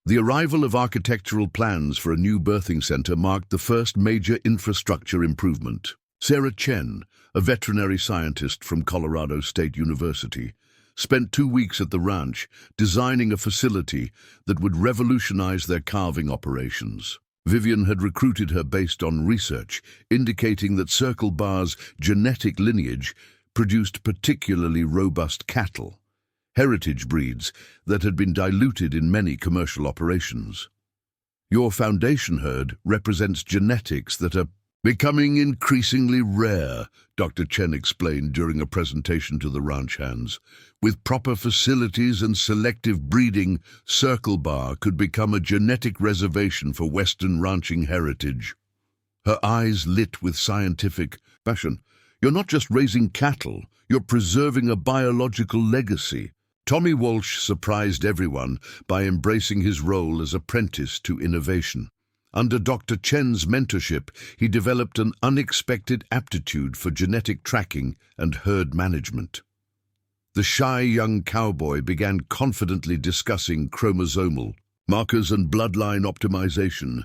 The arrival of architectural plans for a new birthing center marked the first major infrastructure improvement. Sarah Chen, a veterinary scientist from Colorado State University, spent 2 weeks at the ranch designing a facility that would revolutionize their calving operations. Vivian had recruited her based on research indicating that Circle Bar's genetic lineage produced particularly robust cattle, heritage breeds that had been diluted in many commercial operations. "Your foundation herd represents genetics that are becoming increasingly rare," Dr. Chen explained during a presentation to the ranch hands. "With proper facilities and selective breeding, Circle Bar could become a genetic reservation for Western ranching heritage." Her eyes lit with scientific passion. "You're not just raising cattle, you're preserving a biological legacy." Tommy Walsh surprised everyone by embracing his role as apprentice to innovation. Under Dr. Chen's mentorship, he developed an unexpected aptitude for genetic tracking and herd management. The shy young cowboy began confidently discussing chromosomal markers and bloodline optimization,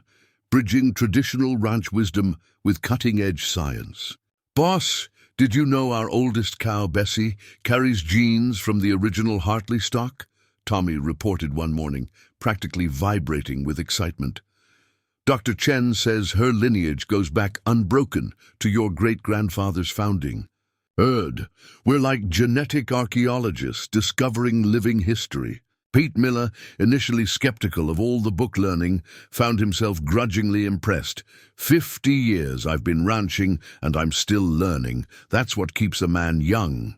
bridging traditional ranch wisdom with cutting-edge science. "Boss, did you know our oldest cow, Bessie, carries genes from the original Hartley stock?" Tommy reported one morning, practically vibrating with excitement. "Dr. Chen says her lineage goes back unbroken to your great-grandfather's founding." We're like genetic archaeologists discovering living history." Pete Miller, initially skeptical of all the book learning, found himself grudgingly impressed. 50 years I've been ranching and I'm still learning. That's what keeps a man young."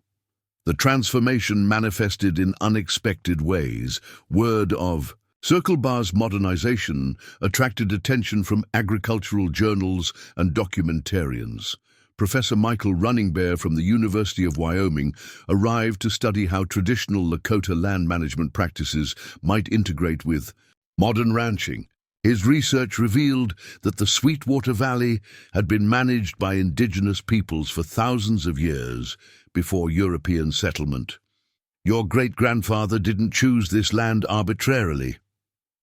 The transformation manifested in unexpected ways. Word of Circle Bar's modernization attracted attention from agricultural journals and documentarians. Professor Michael Runningbear from the University of Wyoming arrived to study how traditional Lakota land management practices might integrate with modern ranching. His research revealed that the Sweetwater Valley had been managed by indigenous peoples for thousands of years before European settlement. Your great-grandfather didn't choose this land arbitrarily,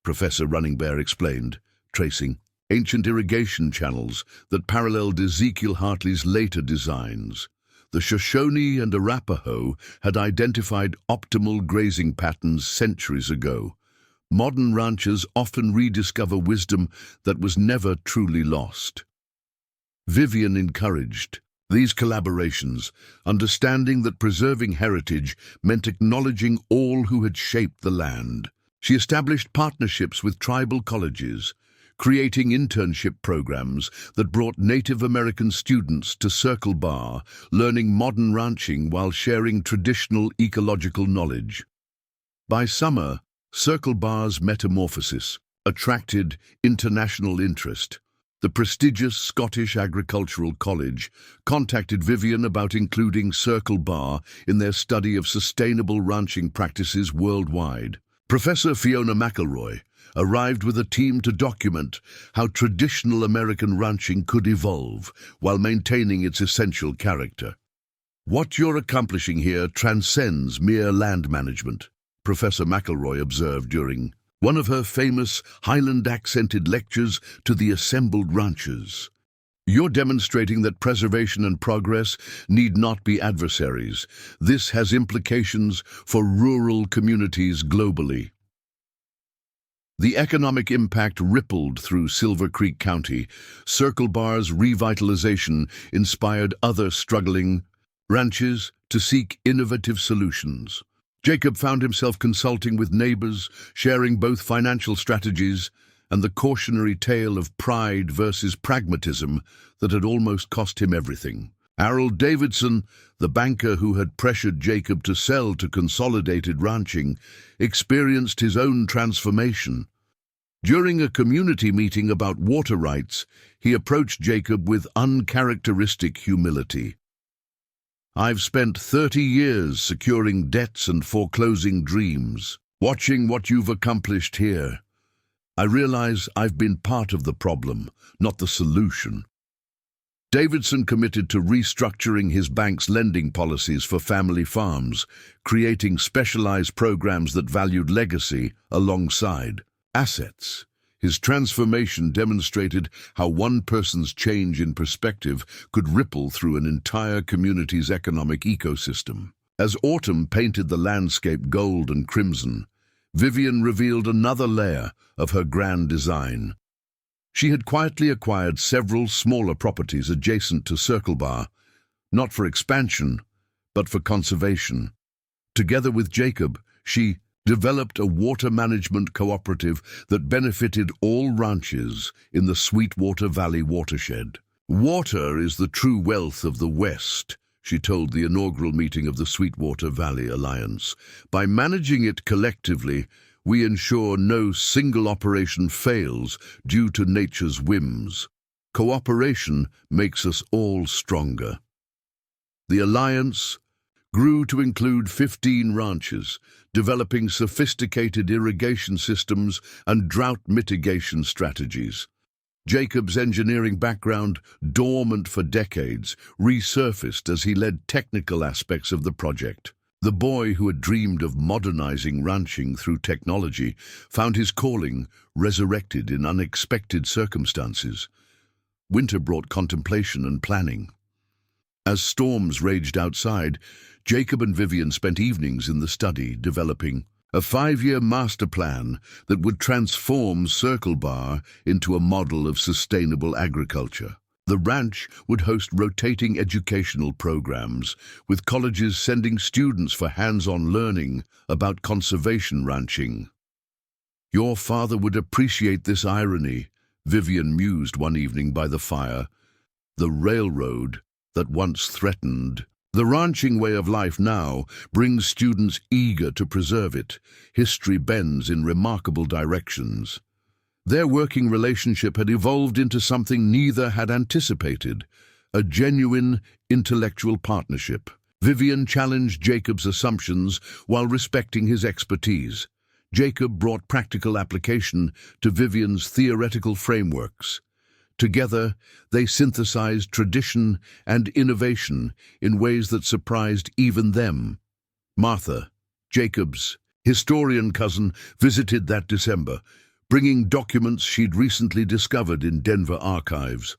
Professor Running Bear explained, tracing ancient irrigation channels that paralleled Ezekiel Hartley's later designs. The Shoshone and Arapaho had identified optimal grazing patterns centuries ago. Modern ranchers often rediscover wisdom that was never truly lost. Vivian encouraged these collaborations, understanding that preserving heritage meant acknowledging all who had shaped the land. She established partnerships with tribal colleges, creating internship programs that brought Native American students to Circle Bar, learning modern ranching while sharing traditional ecological knowledge. By summer, Circle Bar's metamorphosis attracted international interest. The prestigious Scottish Agricultural College contacted Vivian about including Circle Bar in their study of sustainable ranching practices worldwide. Professor Fiona McElroy arrived with a team to document how traditional American ranching could evolve while maintaining its essential character. What you're accomplishing here transcends mere land management, Professor McElroy observed during one of her famous Highland-accented lectures to the assembled ranchers. You're demonstrating that preservation and progress need not be adversaries. This has implications for rural communities globally. The economic impact rippled through Silver Creek County. Circle Bar's revitalization inspired other struggling ranches to seek innovative solutions. Jacob found himself consulting with neighbors, sharing both financial strategies and the cautionary tale of pride versus pragmatism that had almost cost him everything. Harold Davidson, the banker who had pressured Jacob to sell to Consolidated Ranching, experienced his own transformation. During a community meeting about water rights, he approached Jacob with uncharacteristic humility. I've spent 30 years securing debts and foreclosing dreams. Watching what you've accomplished here, I realize I've been part of the problem, not the solution. Davidson committed to restructuring his bank's lending policies for family farms, creating specialized programs that valued legacy alongside assets. His transformation demonstrated how one person's change in perspective could ripple through an entire community's economic ecosystem. As autumn painted the landscape gold and crimson, Vivian revealed another layer of her grand design. She had quietly acquired several smaller properties adjacent to Circle Bar, not for expansion, but for conservation. Together with Jacob, she developed a water management cooperative that benefited all ranches in the Sweetwater Valley watershed. Water is the true wealth of the West, she told the inaugural meeting of the Sweetwater Valley Alliance. By managing it collectively, we ensure no single operation fails due to nature's whims. Cooperation makes us all stronger. The alliance grew to include 15 ranches, developing sophisticated irrigation systems and drought mitigation strategies. Jacob's engineering background, dormant for decades, resurfaced as he led technical aspects of the project. The boy who had dreamed of modernizing ranching through technology found his calling resurrected in unexpected circumstances. Winter brought contemplation and planning. As storms raged outside, Jacob and Vivian spent evenings in the study developing a 5-year master plan that would transform Circle Bar into a model of sustainable agriculture. The ranch would host rotating educational programs, with colleges sending students for hands-on learning about conservation ranching. Your father would appreciate this irony, Vivian mused one evening by the fire. The railroad that once threatened the ranching way of life now brings students eager to preserve it. History bends in remarkable directions. Their working relationship had evolved into something neither had anticipated, a genuine intellectual partnership. Vivian challenged Jacob's assumptions while respecting his expertise. Jacob brought practical application to Vivian's theoretical frameworks. Together, they synthesized tradition and innovation in ways that surprised even them. Martha, Jacob's historian cousin visited that December, bringing documents she'd recently discovered in Denver archives.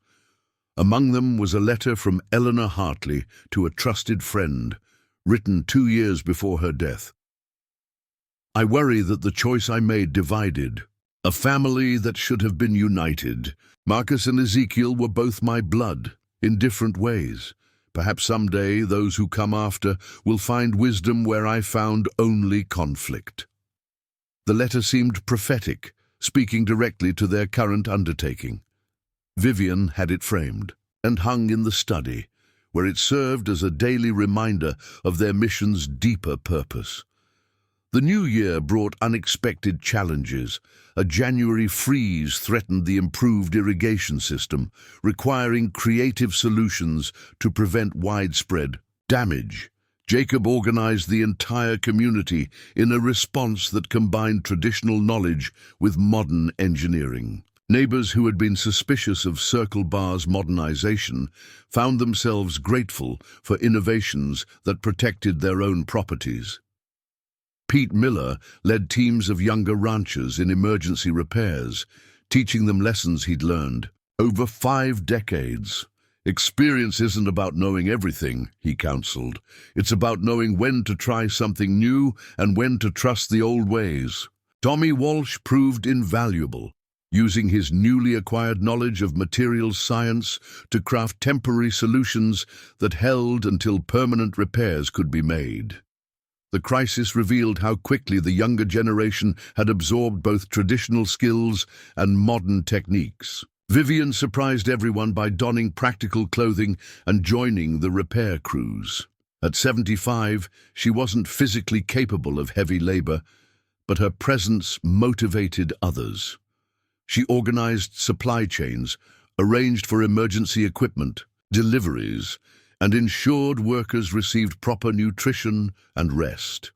Among them was a letter from Eleanor Hartley to a trusted friend, written 2 years before her death. "I worry that the choice I made divided a family that should have been united. Marcus and Ezekiel were both my blood, in different ways. Perhaps someday those who come after will find wisdom where I found only conflict." The letter seemed prophetic, speaking directly to their current undertaking. Vivian had it framed and hung in the study, where it served as a daily reminder of their mission's deeper purpose. The new year brought unexpected challenges. A January freeze threatened the improved irrigation system, requiring creative solutions to prevent widespread damage. Jacob organized the entire community in a response that combined traditional knowledge with modern engineering. Neighbors who had been suspicious of Circle Bar's modernization found themselves grateful for innovations that protected their own properties. Pete Miller led teams of younger ranchers in emergency repairs, teaching them lessons he'd learned over 5 decades. "Experience isn't about knowing everything," he counseled. "It's about knowing when to try something new and when to trust the old ways." Tommy Walsh proved invaluable, using his newly acquired knowledge of materials science to craft temporary solutions that held until permanent repairs could be made. The crisis revealed how quickly the younger generation had absorbed both traditional skills and modern techniques. Vivian surprised everyone by donning practical clothing and joining the repair crews. At 75, she wasn't physically capable of heavy labor, but her presence motivated others. She organized supply chains, arranged for emergency equipment, deliveries, and ensured workers received proper nutrition and rest.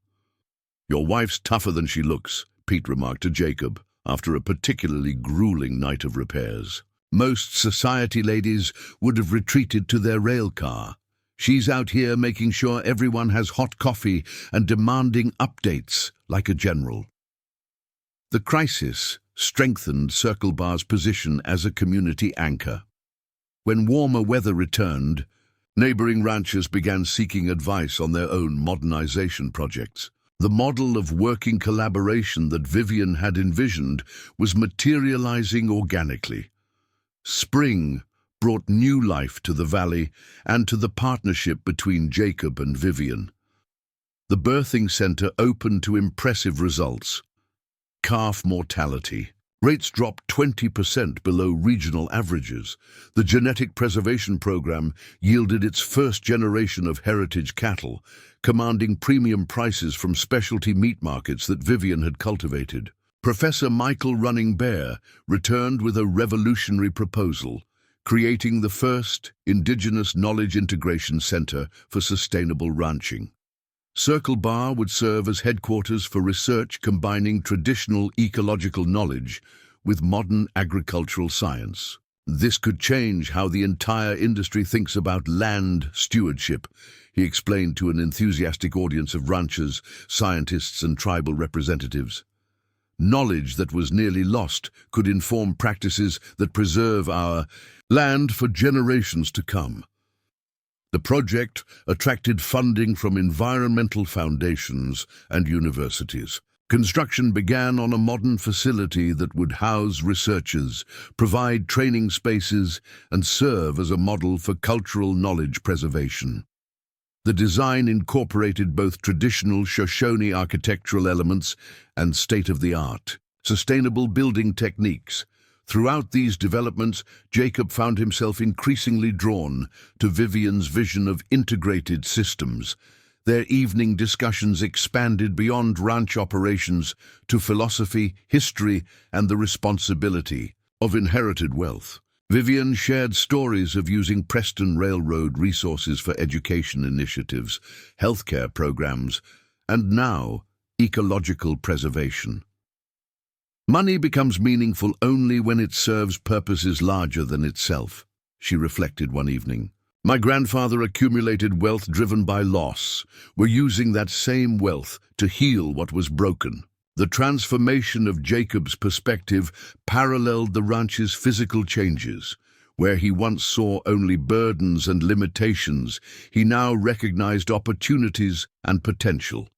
"Your wife's tougher than she looks," Pete remarked to Jacob after a particularly grueling night of repairs. "Most society ladies would have retreated to their rail car. She's out here making sure everyone has hot coffee and demanding updates like a general." The crisis strengthened Circle Bar's position as a community anchor. When warmer weather returned, neighboring ranchers began seeking advice on their own modernization projects. The model of working collaboration that Vivian had envisioned was materializing organically. Spring brought new life to the valley and to the partnership between Jacob and Vivian. The birthing center opened to impressive results. Calf mortality rates dropped 20% below regional averages. The genetic preservation program yielded its first generation of heritage cattle, commanding premium prices from specialty meat markets that Vivian had cultivated. Professor Michael Running Bear returned with a revolutionary proposal, creating the first indigenous knowledge integration center for sustainable ranching. Circle Bar would serve as headquarters for research combining traditional ecological knowledge with modern agricultural science. "This could change how the entire industry thinks about land stewardship," he explained to an enthusiastic audience of ranchers, scientists, and tribal representatives. "Knowledge that was nearly lost could inform practices that preserve our land for generations to come." The project attracted funding from environmental foundations and universities. Construction began on a modern facility that would house researchers, provide training spaces, and serve as a model for cultural knowledge preservation. The design incorporated both traditional Shoshone architectural elements and state-of-the-art, sustainable building techniques. Throughout these developments, Jacob found himself increasingly drawn to Vivian's vision of integrated systems. Their evening discussions expanded beyond ranch operations to philosophy, history, and the responsibility of inherited wealth. Vivian shared stories of using Preston Railroad resources for education initiatives, healthcare programs, and now, ecological preservation. "Money becomes meaningful only when it serves purposes larger than itself," she reflected one evening. My grandfather accumulated wealth driven by loss. We're using that same wealth to heal what was broken. The transformation of Jacob's perspective paralleled the ranch's physical changes. Where he once saw only burdens and limitations, he now recognized opportunities and potential.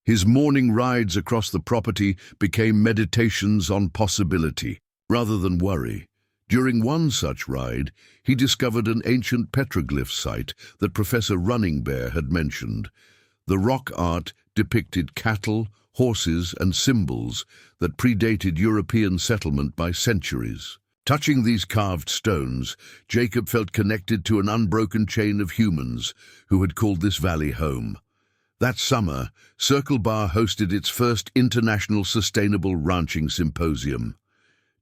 His morning rides across the property became meditations on possibility, rather than worry. During one such ride, he discovered an ancient petroglyph site that Professor Running Bear had mentioned. The rock art depicted cattle, horses, and symbols that predated European settlement by centuries. Touching these carved stones, Jacob felt connected to an unbroken chain of humans who had called this valley home. That summer, Circle Bar hosted its first International Sustainable Ranching Symposium.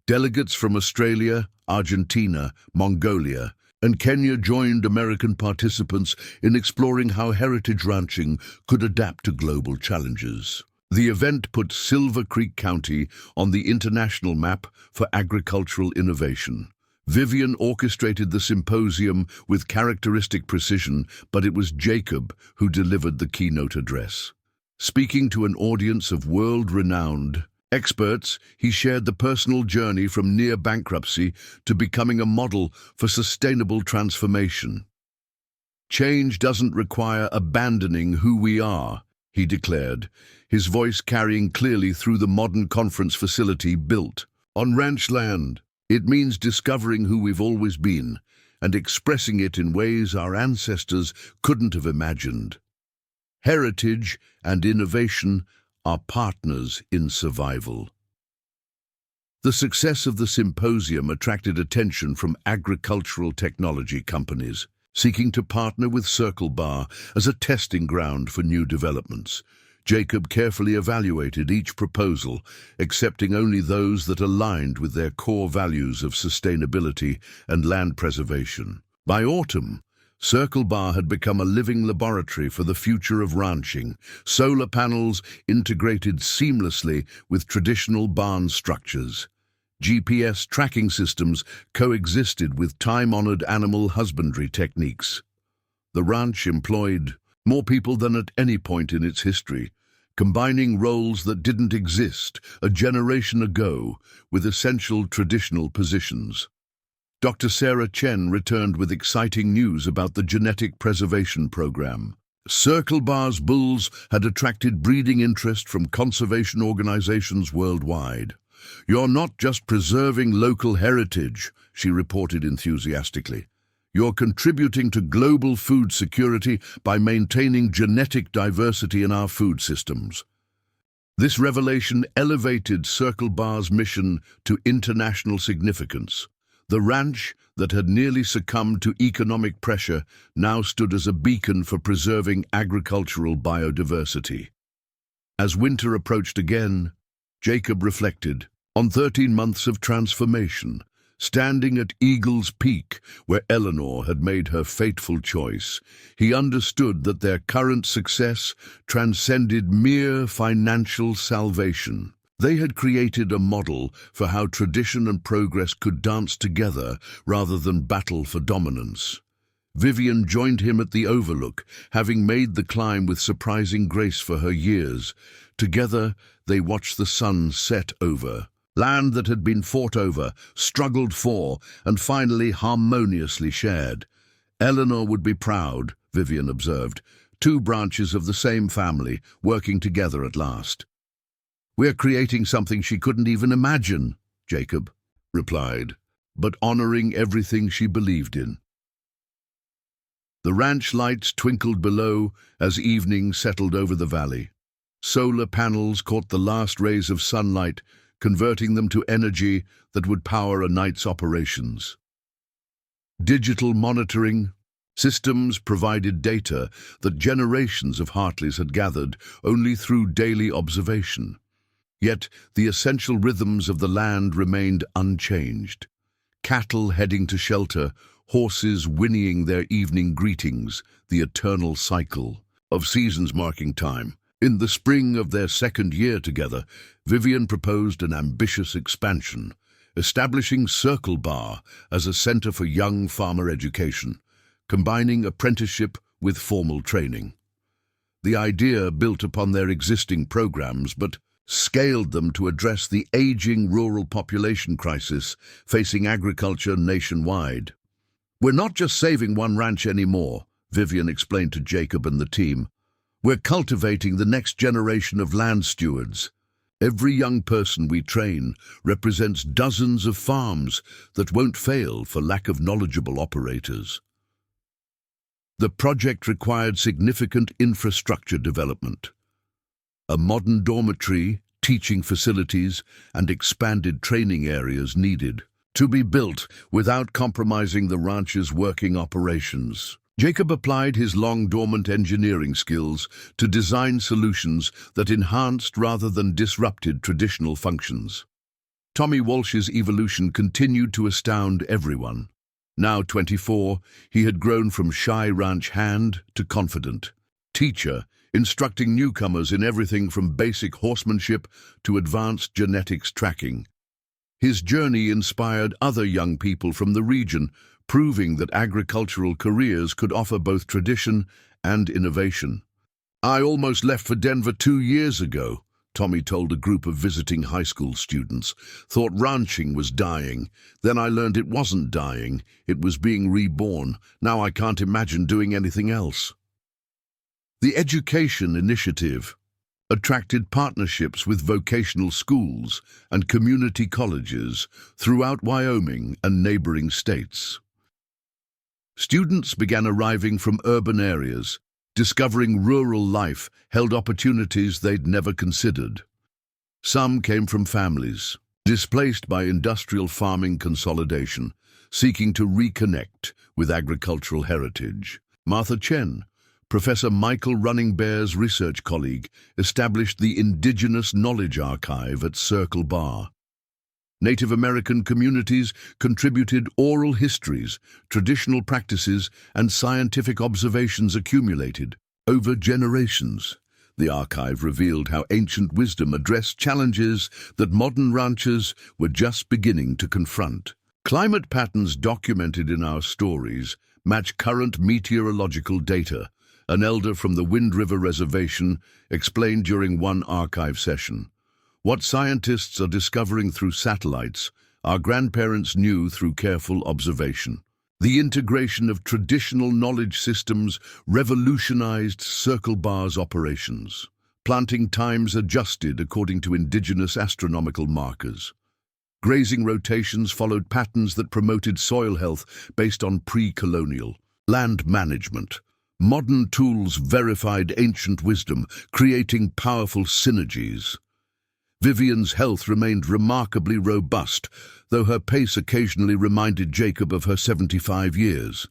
Delegates from Australia, Argentina, Mongolia, and Kenya joined American participants in exploring how heritage ranching could adapt to global challenges. The event put Silver Creek County on the international map for agricultural innovation. Vivian orchestrated the symposium with characteristic precision, but it was Jacob who delivered the keynote address. Speaking to an audience of world-renowned experts, he shared the personal journey from near bankruptcy to becoming a model for sustainable transformation. "Change doesn't require abandoning who we are," he declared, his voice carrying clearly through the modern conference facility built on ranch land. "It means discovering who we've always been and expressing it in ways our ancestors couldn't have imagined. Heritage and innovation are partners in survival." The success of the symposium attracted attention from agricultural technology companies, seeking to partner with Circle Bar as a testing ground for new developments. Jacob carefully evaluated each proposal, accepting only those that aligned with their core values of sustainability and land preservation. By autumn, Circle Bar had become a living laboratory for the future of ranching. Solar panels integrated seamlessly with traditional barn structures. GPS tracking systems coexisted with time-honored animal husbandry techniques. The ranch employed more people than at any point in its history, combining roles that didn't exist a generation ago with essential traditional positions. Dr. Sarah Chen returned with exciting news about the genetic preservation program. Circle Bar's bulls had attracted breeding interest from conservation organizations worldwide. "You're not just preserving local heritage," she reported enthusiastically. "You're contributing to global food security by maintaining genetic diversity in our food systems." This revelation elevated Circle Bar's mission to international significance. The ranch, that had nearly succumbed to economic pressure, now stood as a beacon for preserving agricultural biodiversity. As winter approached again, Jacob reflected on 13 months of transformation. Standing at Eagle's Peak, where Eleanor had made her fateful choice, he understood that their current success transcended mere financial salvation. They had created a model for how tradition and progress could dance together rather than battle for dominance. Vivian joined him at the Overlook, having made the climb with surprising grace for her years. Together, they watched the sun set over land that had been fought over, struggled for, and finally harmoniously shared. Eleanor would be proud, Vivian observed. Two branches of the same family, working together at last. "We're creating something she couldn't even imagine," Jacob replied, but honoring everything she believed in. The ranch lights twinkled below as evening settled over the valley. Solar panels caught the last rays of sunlight, converting them to energy that would power a night's operations. Digital monitoring systems provided data that generations of Hartleys had gathered only through daily observation. Yet the essential rhythms of the land remained unchanged. Cattle heading to shelter, horses whinnying their evening greetings, the eternal cycle of seasons marking time. In the spring of their second year together, Vivian proposed an ambitious expansion, establishing Circle Bar as a center for young farmer education. combining apprenticeship with formal training. The idea built upon their existing programs but scaled them to address the aging rural population crisis facing agriculture nationwide. "We're not just saving one ranch anymore," Vivian explained to Jacob and the team. "We're cultivating the next generation of land stewards. Every young person we train represents dozens of farms that won't fail for lack of knowledgeable operators." The project required significant infrastructure development. A modern dormitory, teaching facilities, and expanded training areas needed to be built without compromising the ranch's working operations. Jacob applied his long-dormant engineering skills to design solutions that enhanced rather than disrupted traditional functions. Tommy Walsh's evolution continued to astound everyone. Now 24, he had grown from shy ranch hand to confident teacher, instructing newcomers in everything from basic horsemanship to advanced genetics tracking. His journey inspired other young people from the region, proving that agricultural careers could offer both tradition and innovation. "I almost left for Denver 2 years ago," Tommy told a group of visiting high school students. "Thought ranching was dying. Then I learned it wasn't dying, it was being reborn. Now I can't imagine doing anything else." The education initiative attracted partnerships with vocational schools and community colleges throughout Wyoming and neighboring states. Students began arriving from urban areas, discovering rural life held opportunities they'd never considered. Some came from families displaced by industrial farming consolidation, seeking to reconnect with agricultural heritage. Martha Chen, Professor Michael Running Bear's research colleague, established the Indigenous Knowledge Archive at Circle Bar. Native American communities contributed oral histories, traditional practices, and scientific observations accumulated over generations. The archive revealed how ancient wisdom addressed challenges that modern ranchers were just beginning to confront. Climate patterns documented in our stories match current meteorological data, an elder from the Wind River Reservation explained during one archive session. What scientists are discovering through satellites, our grandparents knew through careful observation. The integration of traditional knowledge systems revolutionized Circle Bar's operations. Planting times adjusted according to indigenous astronomical markers. Grazing rotations followed patterns that promoted soil health based on pre-colonial land management. Modern tools verified ancient wisdom, creating powerful synergies. Vivian's health remained remarkably robust, though her pace occasionally reminded Jacob of her 75 years.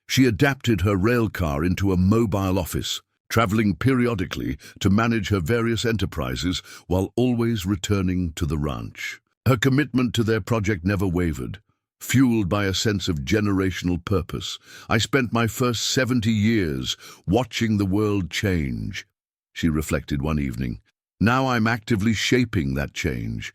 She adapted her railcar into a mobile office, traveling periodically to manage her various enterprises while always returning to the ranch. Her commitment to their project never wavered. Fueled by a sense of generational purpose, "I spent my first 70 years watching the world change," she reflected one evening. "Now I'm actively shaping that change."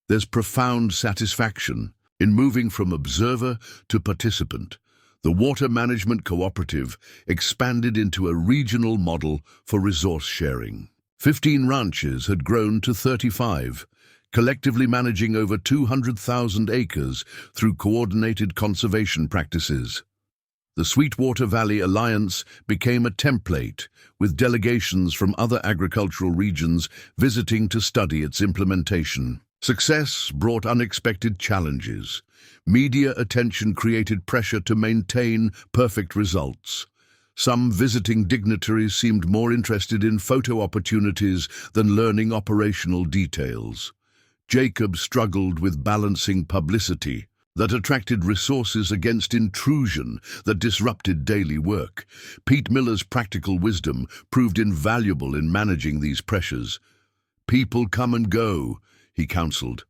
There's profound satisfaction in moving from observer to participant. The Water Management Cooperative expanded into a regional model for resource sharing. 15 ranches had grown to 35, collectively managing over 200,000 acres through coordinated conservation practices. The Sweetwater Valley Alliance became a template, with delegations from other agricultural regions visiting to study its implementation. Success brought unexpected challenges. Media attention created pressure to maintain perfect results. Some visiting dignitaries seemed more interested in photo opportunities than learning operational details. Jacob struggled with balancing publicity that attracted resources against intrusion that disrupted daily work. Pete Miller's practical wisdom proved invaluable in managing these pressures. "People come and go," he counseled.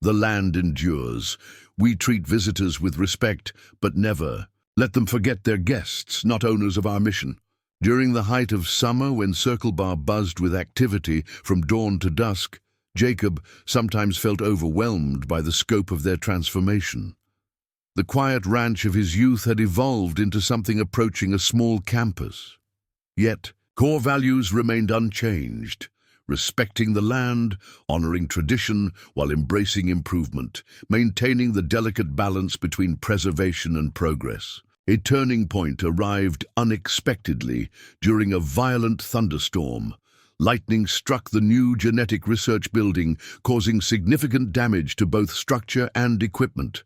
"The land endures. We treat visitors with respect, but never let them forget they're guests, not owners of our mission." During the height of summer, when Circle Bar buzzed with activity from dawn to dusk, Jacob sometimes felt overwhelmed by the scope of their transformation. The quiet ranch of his youth had evolved into something approaching a small campus. Yet, core values remained unchanged, respecting the land, honoring tradition while embracing improvement, maintaining the delicate balance between preservation and progress. A turning point arrived unexpectedly during a violent thunderstorm. Lightning struck the new genetic research building, causing significant damage to both structure and equipment.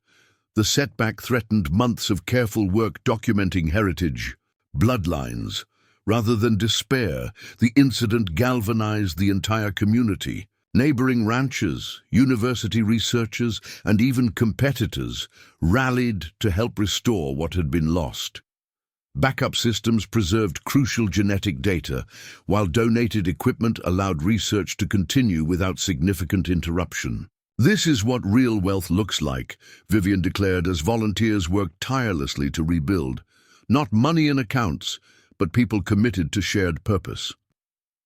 The setback threatened months of careful work documenting heritage, bloodlines. Rather than despair, the incident galvanized the entire community. Neighboring ranchers, university researchers, and even competitors rallied to help restore what had been lost. Backup systems preserved crucial genetic data, while donated equipment allowed research to continue without significant interruption. "This is what real wealth looks like," Vivian declared as volunteers worked tirelessly to rebuild. "Not money in accounts, but people committed to shared purpose."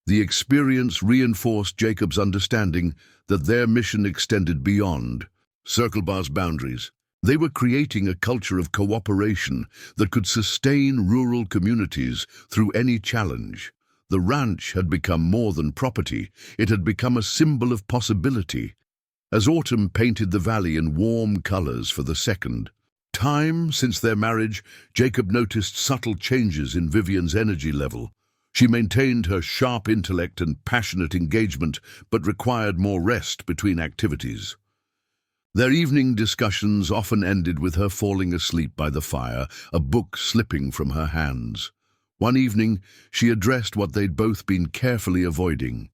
The experience reinforced Jacob's understanding that their mission extended beyond Circle Bar's boundaries. They were creating a culture of cooperation that could sustain rural communities through any challenge. The ranch had become more than property, it had become a symbol of possibility. As autumn painted the valley in warm colors for the second time since their marriage, Jacob noticed subtle changes in Vivian's energy level. She maintained her sharp intellect and passionate engagement, but required more rest between activities. Their evening discussions often ended with her falling asleep by the fire, a book slipping from her hands. One evening, she addressed what they'd both been carefully avoiding.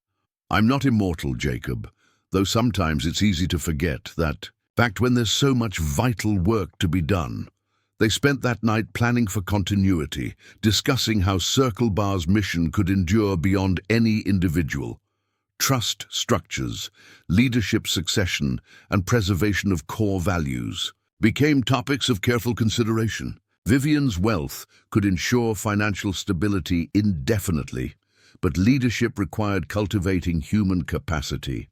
"I'm not immortal, Jacob, though sometimes it's easy to forget that fact when there's so much vital work to be done." They spent that night planning for continuity, discussing how Circle Bar's mission could endure beyond any individual. Trust structures, leadership succession, and preservation of core values became topics of careful consideration. Vivian's wealth could ensure financial stability indefinitely, but leadership required cultivating human capacity.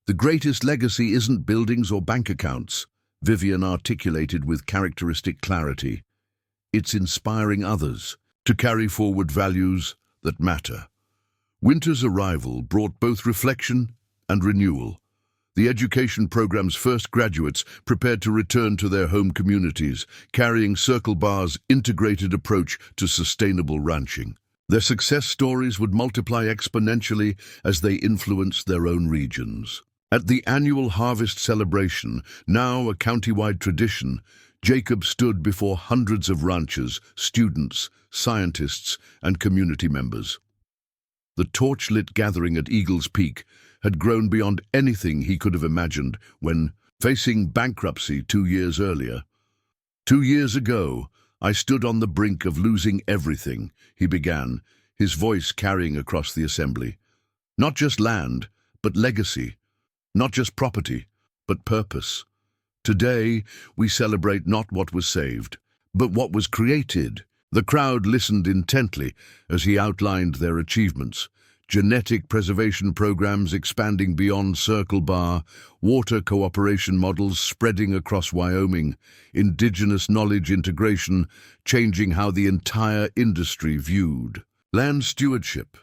"The greatest legacy isn't buildings or bank accounts," Vivian articulated with characteristic clarity. "It's inspiring others to carry forward values that matter." Winter's arrival brought both reflection and renewal. The education program's first graduates prepared to return to their home communities, carrying Circle Bar's integrated approach to sustainable ranching. Their success stories would multiply exponentially as they influenced their own regions. At the annual harvest celebration, now a county-wide tradition, Jacob stood before hundreds of ranchers, students, scientists, and community members. The torch-lit gathering at Eagle's Peak had grown beyond anything he could have imagined when, facing bankruptcy 2 years earlier. "2 years ago, I stood on the brink of losing everything," he began, his voice carrying across the assembly. "Not just land, but legacy. Not just property, but purpose. Today, we celebrate not what was saved, but what was created." The crowd listened intently as he outlined their achievements. Genetic preservation programs expanding beyond Circle Bar, water cooperation models spreading across Wyoming, indigenous knowledge integration changing how the entire industry viewed land stewardship.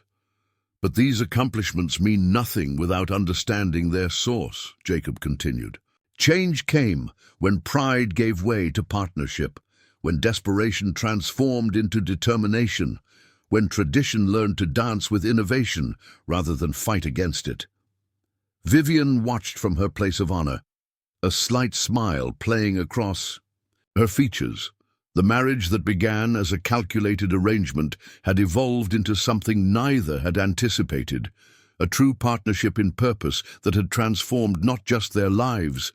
"But these accomplishments mean nothing without understanding their source," Jacob continued. "Change came when pride gave way to partnership, when desperation transformed into determination, when tradition learned to dance with innovation rather than fight against it." Vivian watched from her place of honor, a slight smile playing across her features. The marriage that began as a calculated arrangement had evolved into something neither had anticipated, a true partnership in purpose that had transformed not just their lives,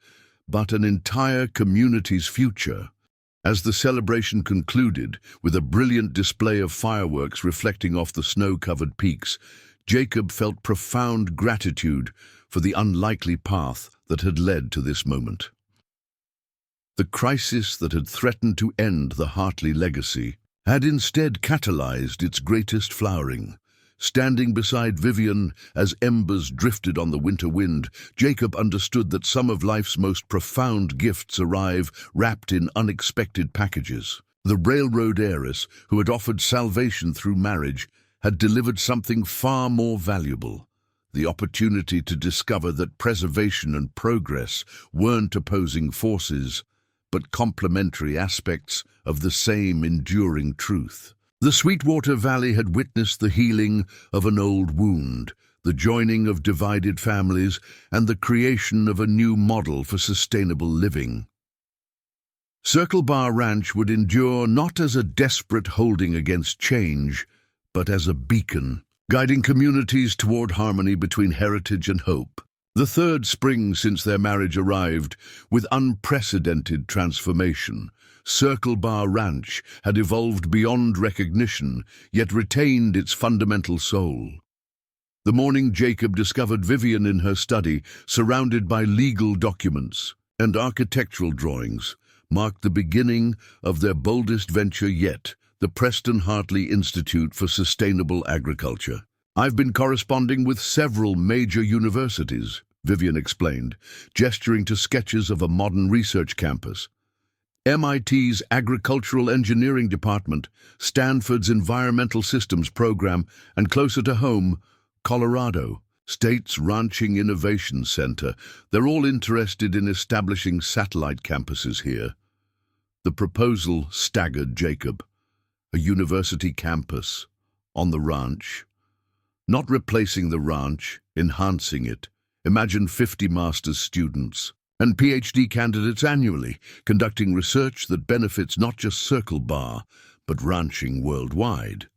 but an entire community's future. As the celebration concluded, with a brilliant display of fireworks reflecting off the snow-covered peaks, Jacob felt profound gratitude for the unlikely path that had led to this moment. The crisis that had threatened to end the Hartley legacy had instead catalyzed its greatest flowering. Standing beside Vivian as embers drifted on the winter wind, Jacob understood that some of life's most profound gifts arrive wrapped in unexpected packages. The railroad heiress, who had offered salvation through marriage, had delivered something far more valuable: the opportunity to discover that preservation and progress weren't opposing forces, but complementary aspects of the same enduring truth. The Sweetwater Valley had witnessed the healing of an old wound, the joining of divided families, and the creation of a new model for sustainable living. Circle Bar Ranch would endure not as a desperate holding against change, but as a beacon, guiding communities toward harmony between heritage and hope. The third spring since their marriage arrived, with unprecedented transformation. Circle Bar Ranch had evolved beyond recognition, yet retained its fundamental soul. The morning Jacob discovered Vivian in her study, surrounded by legal documents and architectural drawings, marked the beginning of their boldest venture yet, the Preston Hartley Institute for Sustainable Agriculture. "I've been corresponding with several major universities," Vivian explained, gesturing to sketches of a modern research campus. MIT's Agricultural Engineering Department, Stanford's Environmental Systems Program, and closer to home, Colorado State's Ranching Innovation Center. They're all interested in establishing satellite campuses here. The proposal staggered Jacob. A university campus on the ranch. Not replacing the ranch, enhancing it. Imagine 50 master's students and PhD candidates annually, conducting research that benefits not just Circle Bar, but ranching worldwide.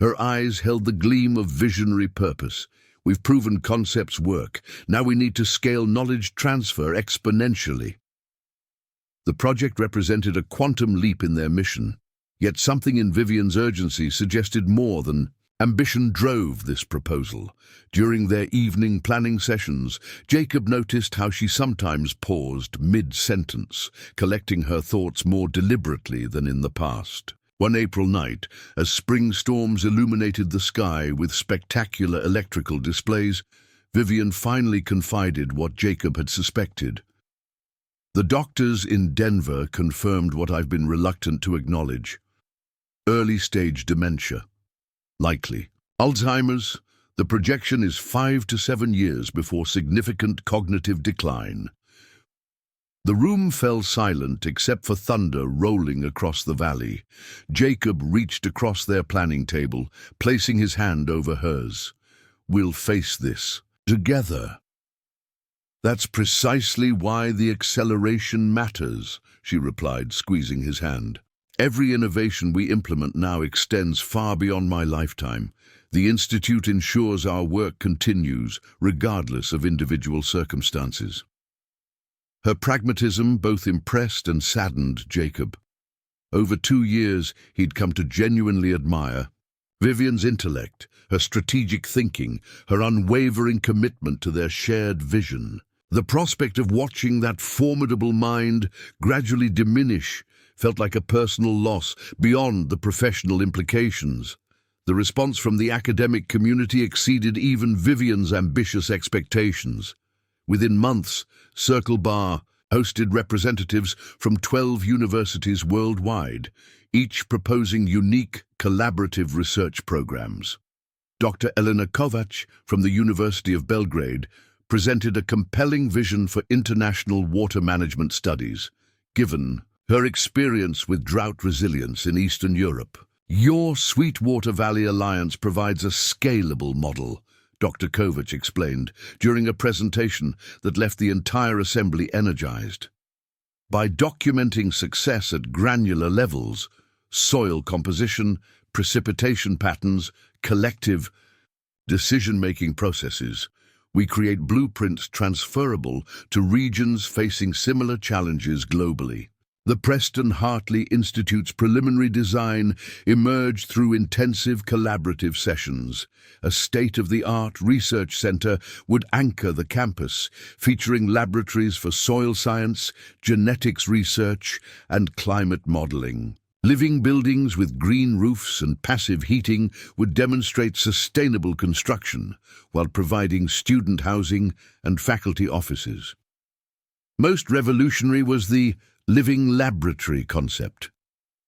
Her eyes held the gleam of visionary purpose. "We've proven concepts work. Now we need to scale knowledge transfer exponentially." The project represented a quantum leap in their mission, yet something in Vivian's urgency suggested more than ambition drove this proposal. During their evening planning sessions, Jacob noticed how she sometimes paused mid-sentence, collecting her thoughts more deliberately than in the past. One April night, as spring storms illuminated the sky with spectacular electrical displays, Vivian finally confided what Jacob had suspected. "The doctors in Denver confirmed what I've been reluctant to acknowledge. Early-stage dementia. Likely. Alzheimer's, the projection is 5 to 7 years before significant cognitive decline." The room fell silent except for thunder rolling across the valley. Jacob reached across their planning table, placing his hand over hers. "We'll face this together." "That's precisely why the acceleration matters," she replied, squeezing his hand. "Every innovation we implement now extends far beyond my lifetime. The Institute ensures our work continues, regardless of individual circumstances." Her pragmatism both impressed and saddened Jacob. Over 2 years, he'd come to genuinely admire Vivian's intellect, her strategic thinking, her unwavering commitment to their shared vision. The prospect of watching that formidable mind gradually diminish felt like a personal loss beyond the professional implications. The response from the academic community exceeded even Vivian's ambitious expectations. Within months, Circle Bar hosted representatives from 12 universities worldwide, each proposing unique, collaborative research programs. Dr. Elena Kovac from the University of Belgrade presented a compelling vision for international water management studies, given her experience with drought resilience in Eastern Europe. "Your Sweetwater Valley Alliance provides a scalable model," Dr. Kovac explained during a presentation that left the entire assembly energized. "By documenting success at granular levels, soil composition, precipitation patterns, collective decision-making processes, we create blueprints transferable to regions facing similar challenges globally." The Preston Hartley Institute's preliminary design emerged through intensive collaborative sessions. A state-of-the-art research center would anchor the campus, featuring laboratories for soil science, genetics research, and climate modeling. Living buildings with green roofs and passive heating would demonstrate sustainable construction while providing student housing and faculty offices. Most revolutionary was the living laboratory concept.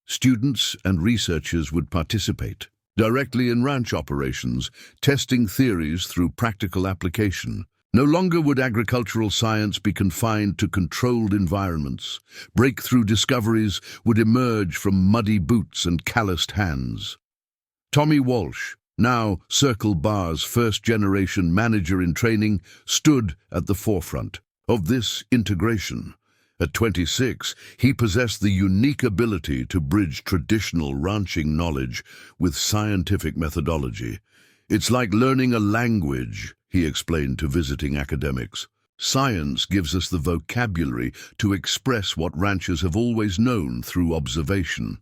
Students and researchers would participate directly in ranch operations, testing theories through practical application. No longer would agricultural science be confined to controlled environments. Breakthrough discoveries would emerge from muddy boots and calloused hands. Tommy Walsh, now Circle Bar's first-generation manager in training, stood at the forefront of this integration. At 26, he possessed the unique ability to bridge traditional ranching knowledge with scientific methodology. "It's like learning a language," he explained to visiting academics. "Science gives us the vocabulary to express what ranchers have always known through observation."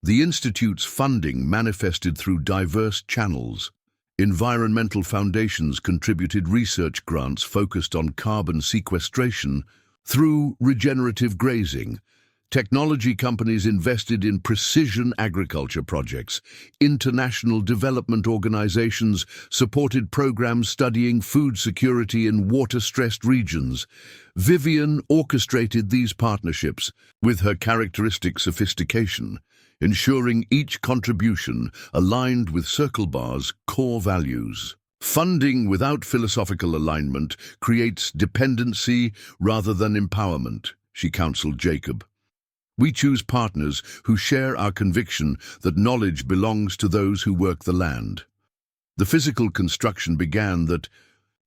The Institute's funding manifested through diverse channels. Environmental foundations contributed research grants focused on carbon sequestration through regenerative grazing. Technology companies invested in precision agriculture projects. International development organizations supported programs studying food security in water-stressed regions. Vivian orchestrated these partnerships with her characteristic sophistication, ensuring each contribution aligned with Circle Bar's core values. Funding without philosophical alignment creates dependency rather than empowerment, she counseled Jacob. "We choose partners who share our conviction that knowledge belongs to those who work the land." The physical construction began that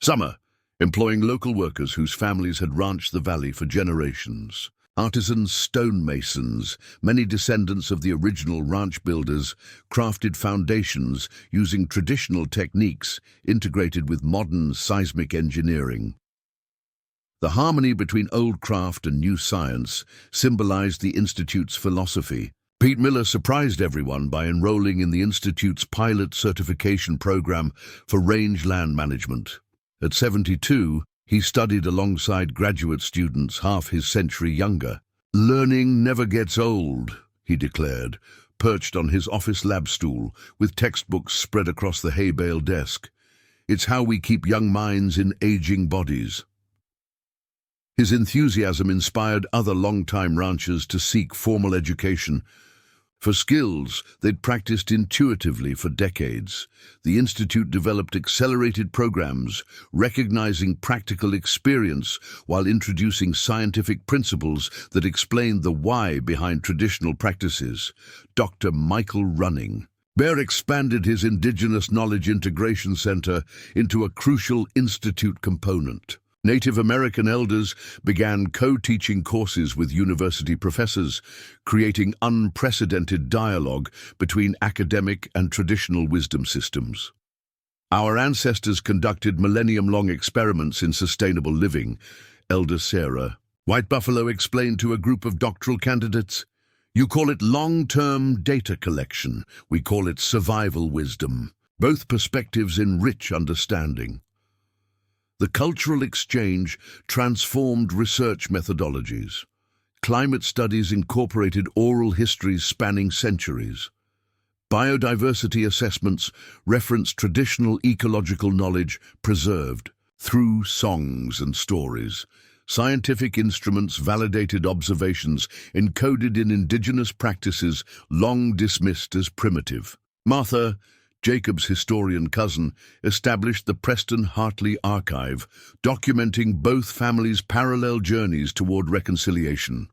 summer, employing local workers whose families had ranched the valley for generations. Artisan stonemasons, many descendants of the original ranch builders, crafted foundations using traditional techniques integrated with modern seismic engineering. The harmony between old craft and new science symbolized the Institute's philosophy. Pete Miller surprised everyone by enrolling in the Institute's pilot certification program for rangeland management. At 72, he studied alongside graduate students half his century younger. "Learning never gets old," he declared, perched on his office lab stool with textbooks spread across the hay bale desk. "It's how we keep young minds in aging bodies." His enthusiasm inspired other long-time ranchers to seek formal education. For skills they'd practiced intuitively for decades, the Institute developed accelerated programs, recognizing practical experience while introducing scientific principles that explained the why behind traditional practices. Dr. Michael Running. Bear expanded his Indigenous Knowledge Integration Center into a crucial Institute component. Native American elders began co-teaching courses with university professors, creating unprecedented dialogue between academic and traditional wisdom systems. "Our ancestors conducted millennium-long experiments in sustainable living," Elder Sarah White Buffalo explained to a group of doctoral candidates. "You call it long-term data collection, we call it survival wisdom. Both perspectives enrich understanding." The cultural exchange transformed research methodologies. Climate studies incorporated oral histories spanning centuries. Biodiversity assessments referenced traditional ecological knowledge preserved through songs and stories. Scientific instruments validated observations encoded in indigenous practices long dismissed as primitive. Martha, Jacob's historian cousin, established the Preston Hartley Archive, documenting both families' parallel journeys toward reconciliation.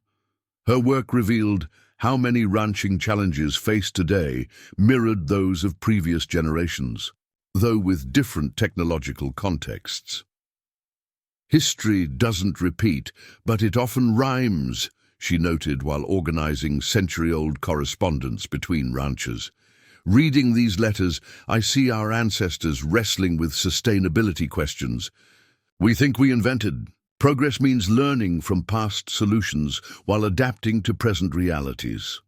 Her work revealed how many ranching challenges faced today mirrored those of previous generations, though with different technological contexts. "History doesn't repeat, but it often rhymes," she noted while organizing century-old correspondence between ranchers. "Reading these letters, I see our ancestors wrestling with sustainability questions. We think we invented. Progress means learning from past solutions while adapting to present realities."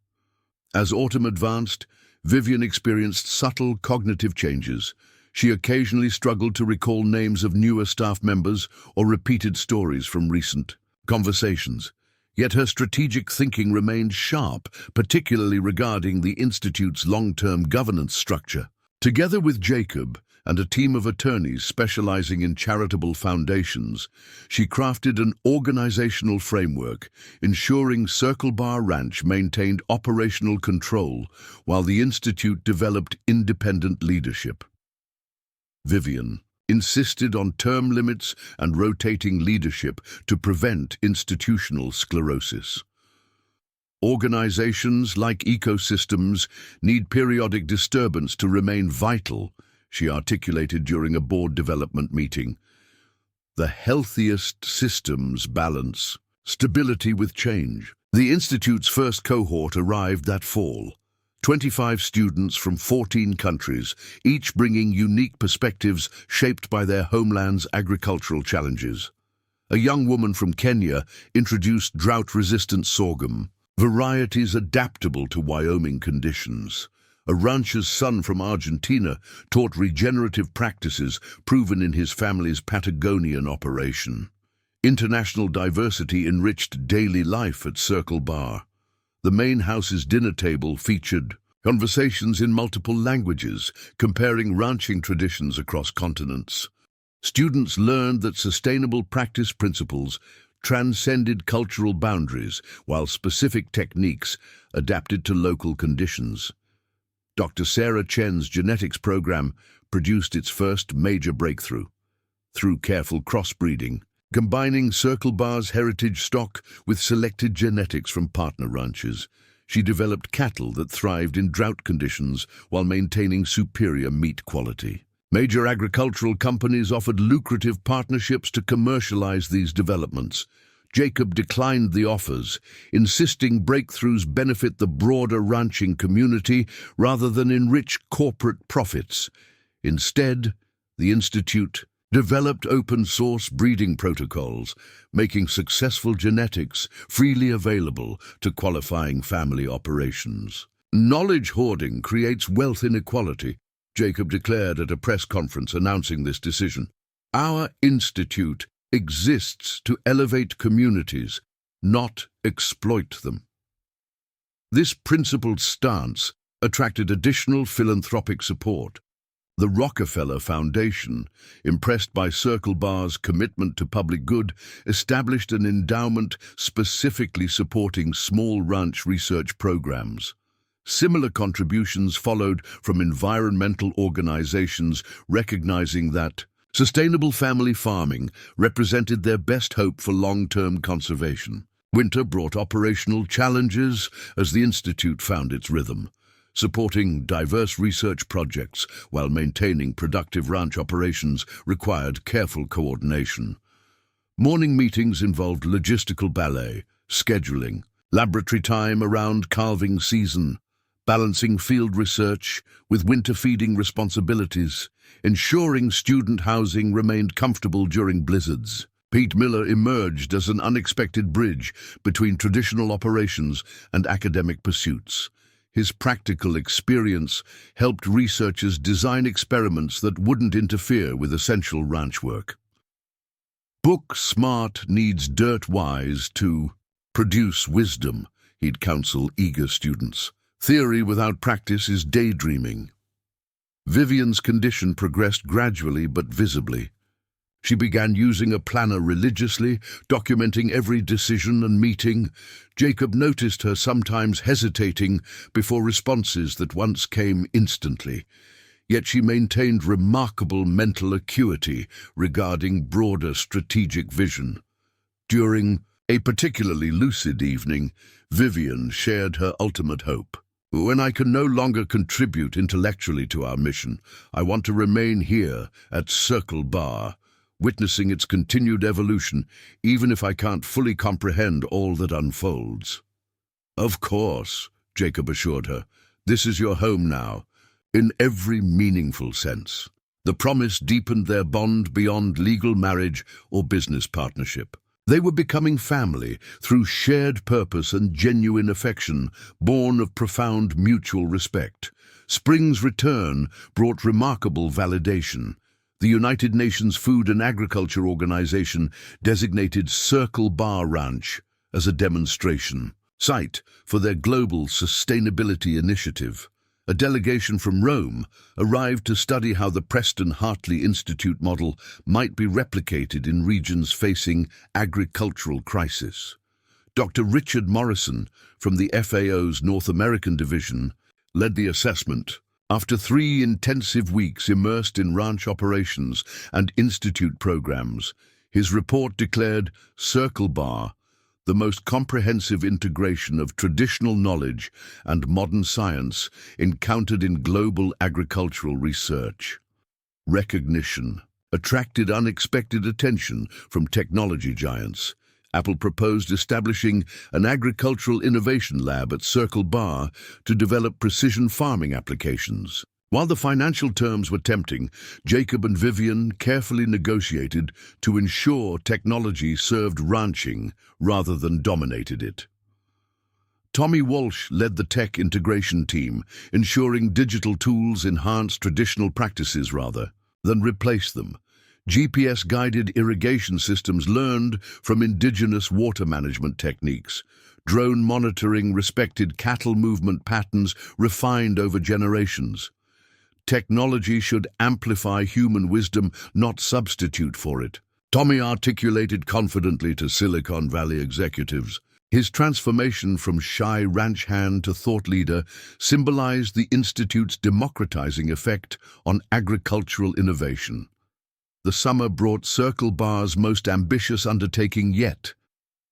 As autumn advanced, Vivian experienced subtle cognitive changes. She occasionally struggled to recall names of newer staff members or repeated stories from recent conversations. Yet her strategic thinking remained sharp, particularly regarding the Institute's long-term governance structure. Together with Jacob and a team of attorneys specializing in charitable foundations, she crafted an organizational framework ensuring Circle Bar Ranch maintained operational control while the Institute developed independent leadership. Vivian insisted on term limits and rotating leadership to prevent institutional sclerosis. Organizations, like ecosystems, need periodic disturbance to remain vital, she articulated during a board development meeting. The healthiest systems balance stability with change. The Institute's first cohort arrived that fall. 25 students from 14 countries, each bringing unique perspectives shaped by their homeland's agricultural challenges. A young woman from Kenya introduced drought-resistant sorghum, varieties adaptable to Wyoming conditions. A rancher's son from Argentina taught regenerative practices proven in his family's Patagonian operation. International diversity enriched daily life at Circle Bar. The main house's dinner table featured conversations in multiple languages, comparing ranching traditions across continents. Students learned that sustainable practice principles transcended cultural boundaries, while specific techniques adapted to local conditions. Dr. Sarah Chen's genetics program produced its first major breakthrough. Through careful crossbreeding, combining Circle Bar's heritage stock with selected genetics from partner ranches, she developed cattle that thrived in drought conditions while maintaining superior meat quality. Major agricultural companies offered lucrative partnerships to commercialize these developments. Jacob declined the offers, insisting breakthroughs benefit the broader ranching community rather than enrich corporate profits. Instead, the Institute developed open-source breeding protocols, making successful genetics freely available to qualifying family operations. Knowledge hoarding creates wealth inequality, Jacob declared at a press conference announcing this decision. Our institute exists to elevate communities, not exploit them. This principled stance attracted additional philanthropic support. The Rockefeller Foundation, impressed by Circle Bar's commitment to public good, established an endowment specifically supporting small ranch research programs. Similar contributions followed from environmental organizations recognizing that sustainable family farming represented their best hope for long-term conservation. Winter brought operational challenges as the Institute found its rhythm. Supporting diverse research projects while maintaining productive ranch operations required careful coordination. Morning meetings involved logistical ballet, scheduling, laboratory time around calving season, balancing field research with winter feeding responsibilities, ensuring student housing remained comfortable during blizzards. Pete Miller emerged as an unexpected bridge between traditional operations and academic pursuits. His practical experience helped researchers design experiments that wouldn't interfere with essential ranch work. Book smart needs dirt wise to produce wisdom, he'd counsel eager students. Theory without practice is daydreaming. Vivian's condition progressed gradually but visibly. She began using a planner religiously, documenting every decision and meeting. Jacob noticed her sometimes hesitating before responses that once came instantly. Yet she maintained remarkable mental acuity regarding broader strategic vision. During a particularly lucid evening, Vivian shared her ultimate hope. When I can no longer contribute intellectually to our mission, I want to remain here at Circle Bar, witnessing its continued evolution, even if I can't fully comprehend all that unfolds. Of course, Jacob assured her, this is your home now, in every meaningful sense. The promise deepened their bond beyond legal marriage or business partnership. They were becoming family through shared purpose and genuine affection, born of profound mutual respect. Spring's return brought remarkable validation. The United Nations Food and Agriculture Organization designated Circle Bar Ranch as a demonstration site for their global sustainability initiative. A delegation from Rome arrived to study how the Preston Hartley Institute model might be replicated in regions facing agricultural crisis. Dr. Richard Morrison from the FAO's North American division led the assessment. After 3 intensive weeks immersed in ranch operations and institute programs, his report declared Circle Bar the most comprehensive integration of traditional knowledge and modern science encountered in global agricultural research. Recognition attracted unexpected attention from technology giants. Apple proposed establishing an agricultural innovation lab at Circle Bar to develop precision farming applications. While the financial terms were tempting, Jacob and Vivian carefully negotiated to ensure technology served ranching rather than dominated it. Tommy Walsh led the tech integration team, ensuring digital tools enhanced traditional practices rather than replace them. GPS-guided irrigation systems learned from indigenous water management techniques. Drone monitoring respected cattle movement patterns refined over generations. Technology should amplify human wisdom, not substitute for it. Tommy articulated confidently to Silicon Valley executives. His transformation from shy ranch hand to thought leader symbolized the Institute's democratizing effect on agricultural innovation. The summer brought Circle Bar's most ambitious undertaking yet,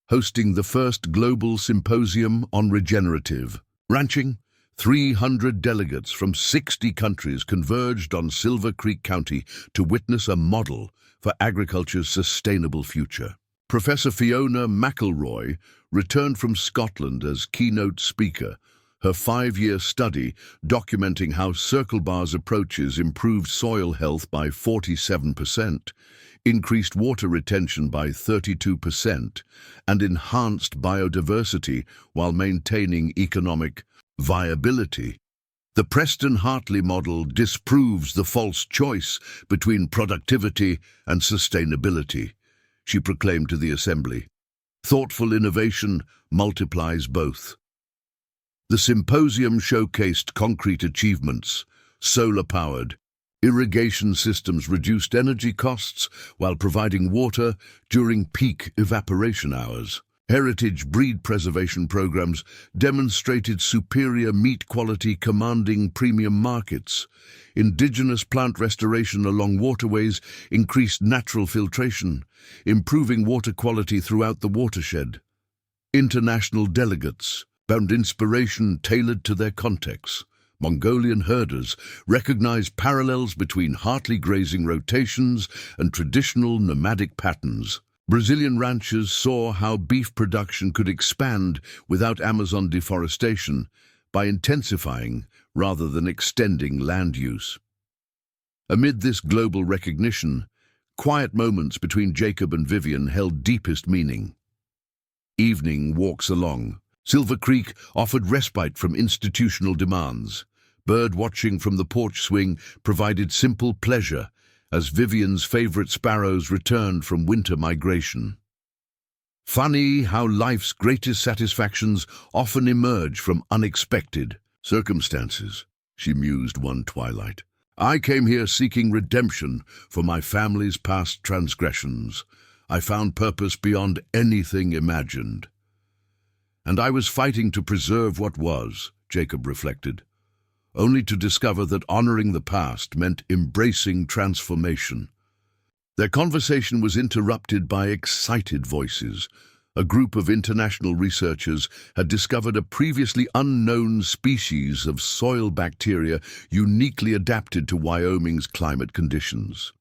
hosting the first global symposium on regenerative ranching. 300 delegates from 60 countries converged on Silver Creek County to witness a model for agriculture's sustainable future. Professor Fiona McElroy returned from Scotland as keynote speaker, her 5-year study documenting how Circle Bar's approaches improved soil health by 47%, increased water retention by 32%, and enhanced biodiversity while maintaining economic viability. The Preston Hartley model disproves the false choice between productivity and sustainability, she proclaimed to the assembly. Thoughtful innovation multiplies both. The symposium showcased concrete achievements. Solar-powered irrigation systems reduced energy costs while providing water during peak evaporation hours. Heritage breed preservation programs demonstrated superior meat quality commanding premium markets. Indigenous plant restoration along waterways increased natural filtration, improving water quality throughout the watershed. International delegates found inspiration tailored to their contexts. Mongolian herders recognized parallels between Hartley grazing rotations and traditional nomadic patterns. Brazilian ranchers saw how beef production could expand without Amazon deforestation by intensifying rather than extending land use. Amid this global recognition, quiet moments between Jacob and Vivian held deepest meaning. Evening walks along. Silver Creek offered respite from institutional demands. Bird watching from the porch swing provided simple pleasure as Vivian's favorite sparrows returned from winter migration. Funny how life's greatest satisfactions often emerge from unexpected circumstances, she mused one twilight. I came here seeking redemption for my family's past transgressions. I found purpose beyond anything imagined. And I was fighting to preserve what was, Jacob reflected, only to discover that honoring the past meant embracing transformation. Their conversation was interrupted by excited voices. A group of international researchers had discovered a previously unknown species of soil bacteria uniquely adapted to Wyoming's climate conditions.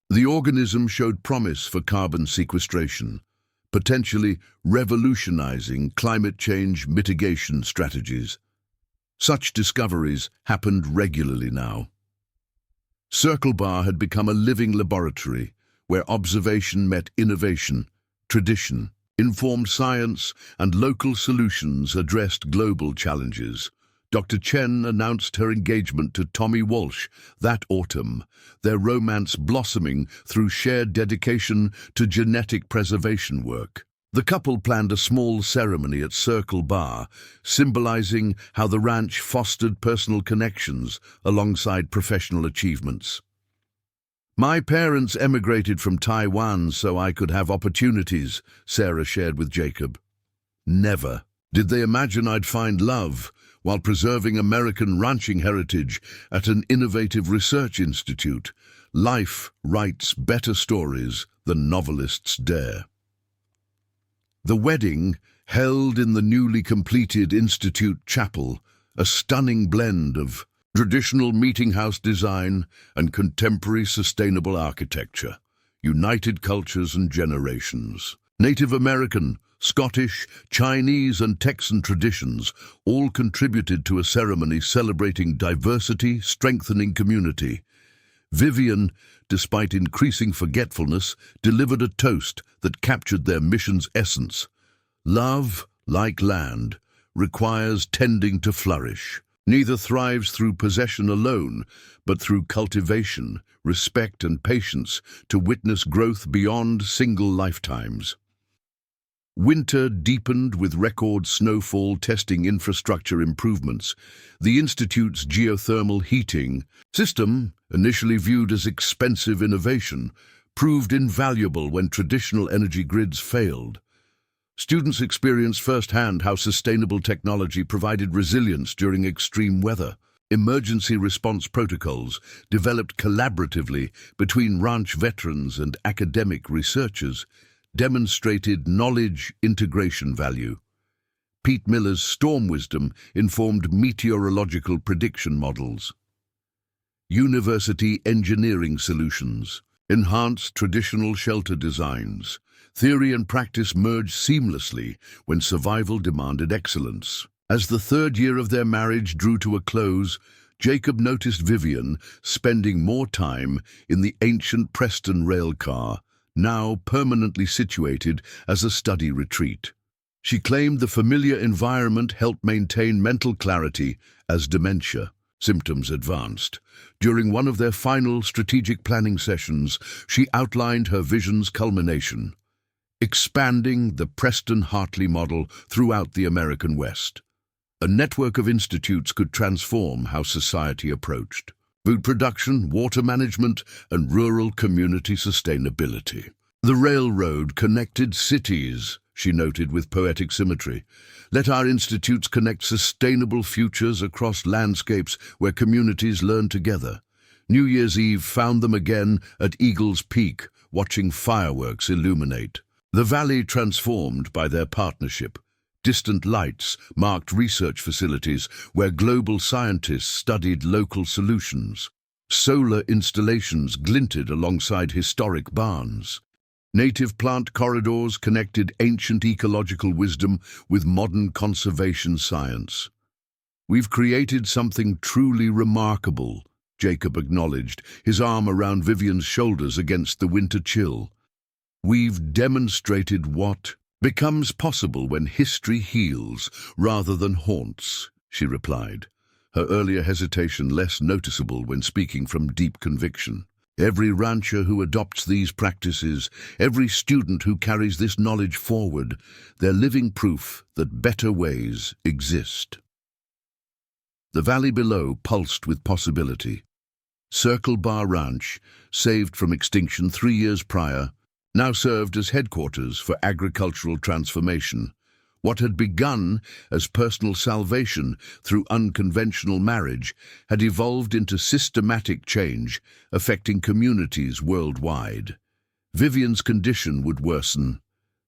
The organism showed promise for carbon sequestration, potentially revolutionizing climate change mitigation strategies. Such discoveries happened regularly now. Circle Bar had become a living laboratory where observation met innovation, tradition, informed science, and local solutions addressed global challenges. Dr. Chen announced her engagement to Tommy Walsh that autumn, their romance blossoming through shared dedication to genetic preservation work. The couple planned a small ceremony at Circle Bar, symbolizing how the ranch fostered personal connections alongside professional achievements. "My parents emigrated from Taiwan so I could have opportunities," Sarah shared with Jacob. "Never did they imagine I'd find love while preserving American ranching heritage at an innovative research institute. Life writes better stories than novelists dare." The wedding, held in the newly completed Institute Chapel, a stunning blend of traditional meeting house design and contemporary sustainable architecture, united cultures and generations. Native American, Scottish, Chinese and Texan traditions all contributed to a ceremony celebrating diversity, strengthening community. Vivian, despite increasing forgetfulness, delivered a toast that captured their mission's essence. Love, like land, requires tending to flourish. Neither thrives through possession alone, but through cultivation, respect and patience to witness growth beyond single lifetimes. Winter deepened with record snowfall testing infrastructure improvements. The Institute's geothermal heating system, initially viewed as expensive innovation, proved invaluable when traditional energy grids failed. Students experienced firsthand how sustainable technology provided resilience during extreme weather. Emergency response protocols, developed collaboratively between ranch veterans and academic researchers, demonstrated knowledge integration value. Pete Miller's storm wisdom informed meteorological prediction models. University engineering solutions enhanced traditional shelter designs. Theory and practice merged seamlessly when survival demanded excellence. As the third year of their marriage drew to a close, Jacob noticed Vivian spending more time in the ancient Preston rail car, now permanently situated as a study retreat. She claimed the familiar environment helped maintain mental clarity as dementia symptoms advanced. During one of their final strategic planning sessions, she outlined her vision's culmination: expanding the Preston-Hartley model throughout the American West. A network of institutes could transform how society approached food production, water management, and rural community sustainability. "The railroad connected cities," she noted with poetic symmetry. "Let our institutes connect sustainable futures across landscapes where communities learn together." New Year's Eve found them again at Eagles Peak, watching fireworks illuminate. The valley transformed by their partnership. Distant lights marked research facilities where global scientists studied local solutions. Solar installations glinted alongside historic barns. Native plant corridors connected ancient ecological wisdom with modern conservation science. "We've created something truly remarkable," Jacob acknowledged, his arm around Vivian's shoulders against the winter chill. "We've demonstrated what becomes possible when history heals rather than haunts," she replied, her earlier hesitation less noticeable when speaking from deep conviction. "Every rancher who adopts these practices, every student who carries this knowledge forward, they're living proof that better ways exist." The valley below pulsed with possibility. Circle Bar Ranch, saved from extinction 3 years prior, now served as headquarters for agricultural transformation. What had begun as personal salvation through unconventional marriage had evolved into systematic change, affecting communities worldwide. Vivian's condition would worsen.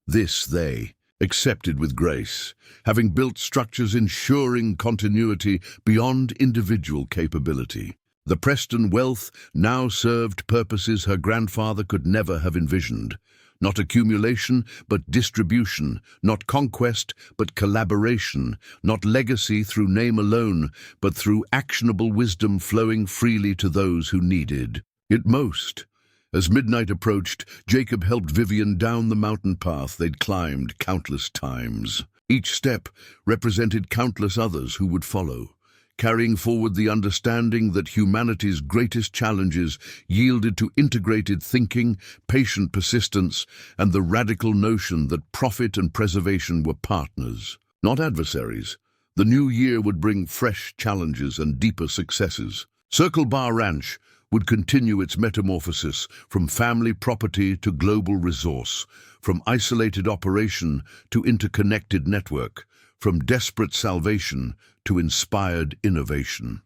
This they accepted with grace, having built structures ensuring continuity beyond individual capability. The Preston wealth now served purposes her grandfather could never have envisioned. Not accumulation, but distribution. Not conquest, but collaboration. Not legacy through name alone, but through actionable wisdom flowing freely to those who needed it most. As midnight approached, Jacob helped Vivian down the mountain path they'd climbed countless times. Each step represented countless others who would follow, carrying forward the understanding that humanity's greatest challenges yielded to integrated thinking, patient persistence, and the radical notion that profit and preservation were partners, not adversaries. The new year would bring fresh challenges and deeper successes. Circle Bar Ranch would continue its metamorphosis from family property to global resource, from isolated operation to interconnected network, from desperate salvation to inspired innovation.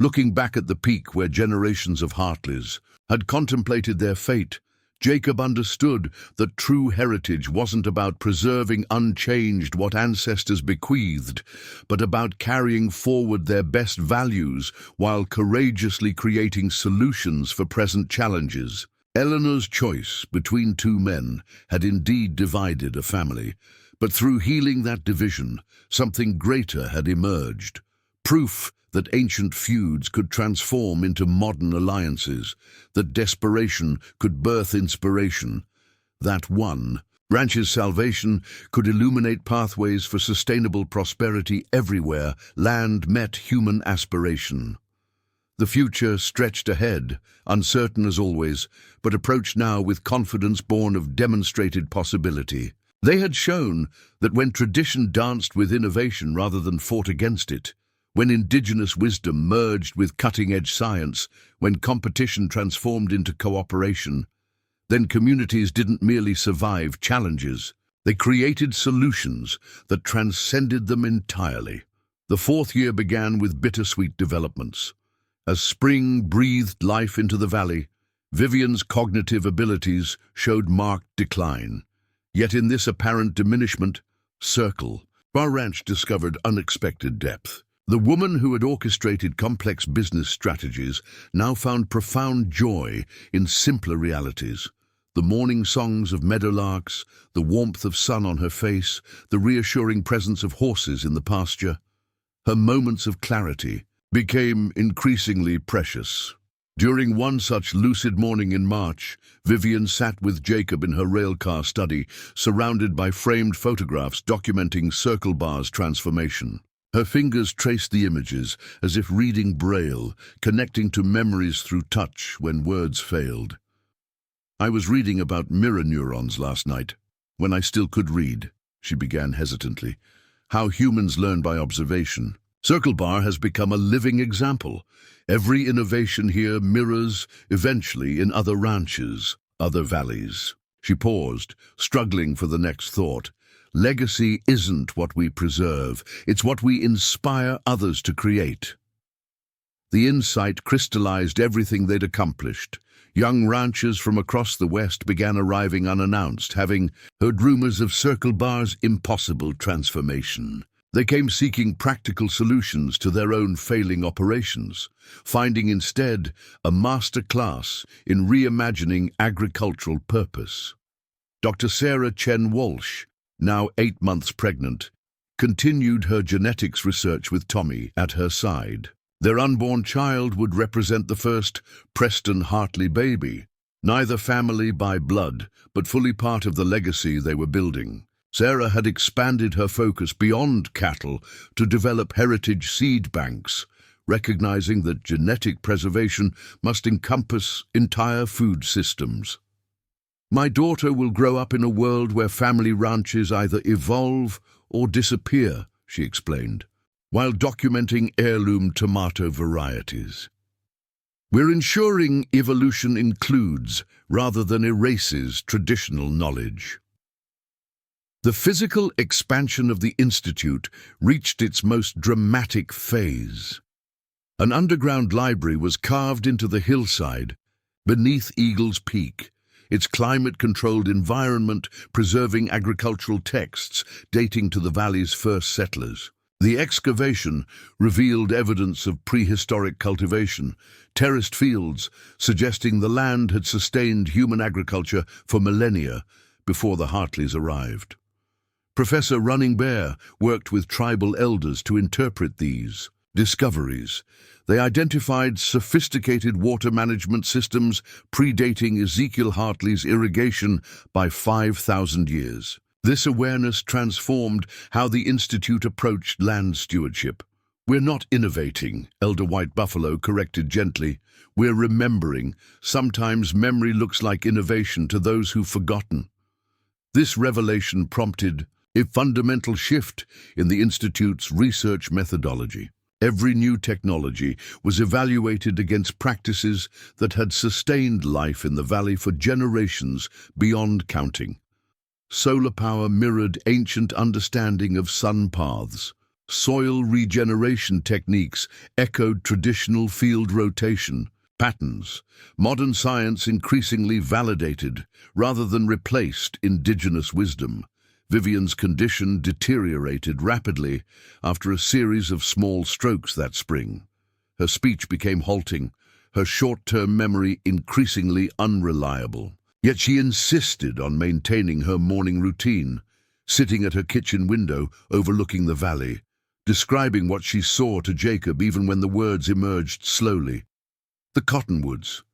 Looking back at the peak where generations of Hartleys had contemplated their fate, Jacob understood that true heritage wasn't about preserving unchanged what ancestors bequeathed, but about carrying forward their best values while courageously creating solutions for present challenges. Eleanor's choice between two men had indeed divided a family, but through healing that division, something greater had emerged. Proof that ancient feuds could transform into modern alliances, that desperation could birth inspiration, that one ranch's salvation could illuminate pathways for sustainable prosperity everywhere land met human aspiration. The future stretched ahead, uncertain as always, but approached now with confidence born of demonstrated possibility. They had shown that when tradition danced with innovation rather than fought against it, when indigenous wisdom merged with cutting-edge science, when competition transformed into cooperation, then communities didn't merely survive challenges, they created solutions that transcended them entirely. The fourth year began with bittersweet developments. As spring breathed life into the valley, Vivian's cognitive abilities showed marked decline. Yet in this apparent diminishment, Circle Bar Ranch discovered unexpected depth. The woman who had orchestrated complex business strategies now found profound joy in simpler realities. The morning songs of meadowlarks, the warmth of sun on her face, the reassuring presence of horses in the pasture. Her moments of clarity became increasingly precious. During one such lucid morning in March, Vivian sat with Jacob in her railcar study, surrounded by framed photographs documenting Circle Bar's transformation. Her fingers traced the images as if reading Braille, connecting to memories through touch when words failed. "I was reading about mirror neurons last night, when I still could read," she began hesitantly. "How humans learn by observation. Circle Bar has become a living example. Every innovation here mirrors, eventually, in other ranches, other valleys." She paused, struggling for the next thought. Legacy isn't what we preserve, it's what we inspire others to create. The insight crystallized everything they'd accomplished. Young ranchers from across the West began arriving unannounced, having heard rumors of Circle Bar's impossible transformation. They came seeking practical solutions to their own failing operations, finding instead a master class in reimagining agricultural purpose. Dr. Sarah Chen Walsh, now 8 months pregnant, continued her genetics research with Tommy at her side. Their unborn child would represent the first Preston Hartley baby, neither family by blood, but fully part of the legacy they were building. Sarah had expanded her focus beyond cattle to develop heritage seed banks, recognizing that genetic preservation must encompass entire food systems. "My daughter will grow up in a world where family ranches either evolve or disappear," she explained, while documenting heirloom tomato varieties. "We're ensuring evolution includes, rather than erases, traditional knowledge." The physical expansion of the Institute reached its most dramatic phase. An underground library was carved into the hillside beneath Eagle's Peak, its climate-controlled environment preserving agricultural texts dating to the valley's first settlers. The excavation revealed evidence of prehistoric cultivation, terraced fields suggesting the land had sustained human agriculture for millennia before the Hartleys arrived. Professor Running Bear worked with tribal elders to interpret these discoveries. They identified sophisticated water management systems predating Ezekiel Hartley's irrigation by 5,000 years. This awareness transformed how the Institute approached land stewardship. "We're not innovating," Elder White Buffalo corrected gently. "We're remembering. Sometimes memory looks like innovation to those who've forgotten." This revelation prompted a fundamental shift in the Institute's research methodology. Every new technology was evaluated against practices that had sustained life in the valley for generations beyond counting. Solar power mirrored ancient understanding of sun paths. Soil regeneration techniques echoed traditional field rotation patterns. Modern science increasingly validated, rather than replaced, indigenous wisdom. Vivian's condition deteriorated rapidly after a series of small strokes that spring. Her speech became halting, her short-term memory increasingly unreliable. Yet she insisted on maintaining her morning routine, sitting at her kitchen window overlooking the valley, describing what she saw to Jacob even when the words emerged slowly. "The cottonwoods.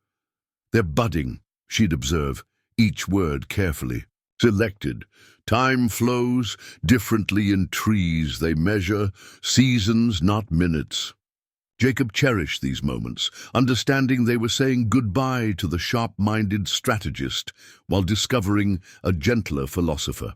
They're budding," she'd observe, each word carefully selected. "Time flows differently in trees. They measure seasons, not minutes." Jacob cherished these moments, understanding they were saying goodbye to the sharp-minded strategist while discovering a gentler philosopher.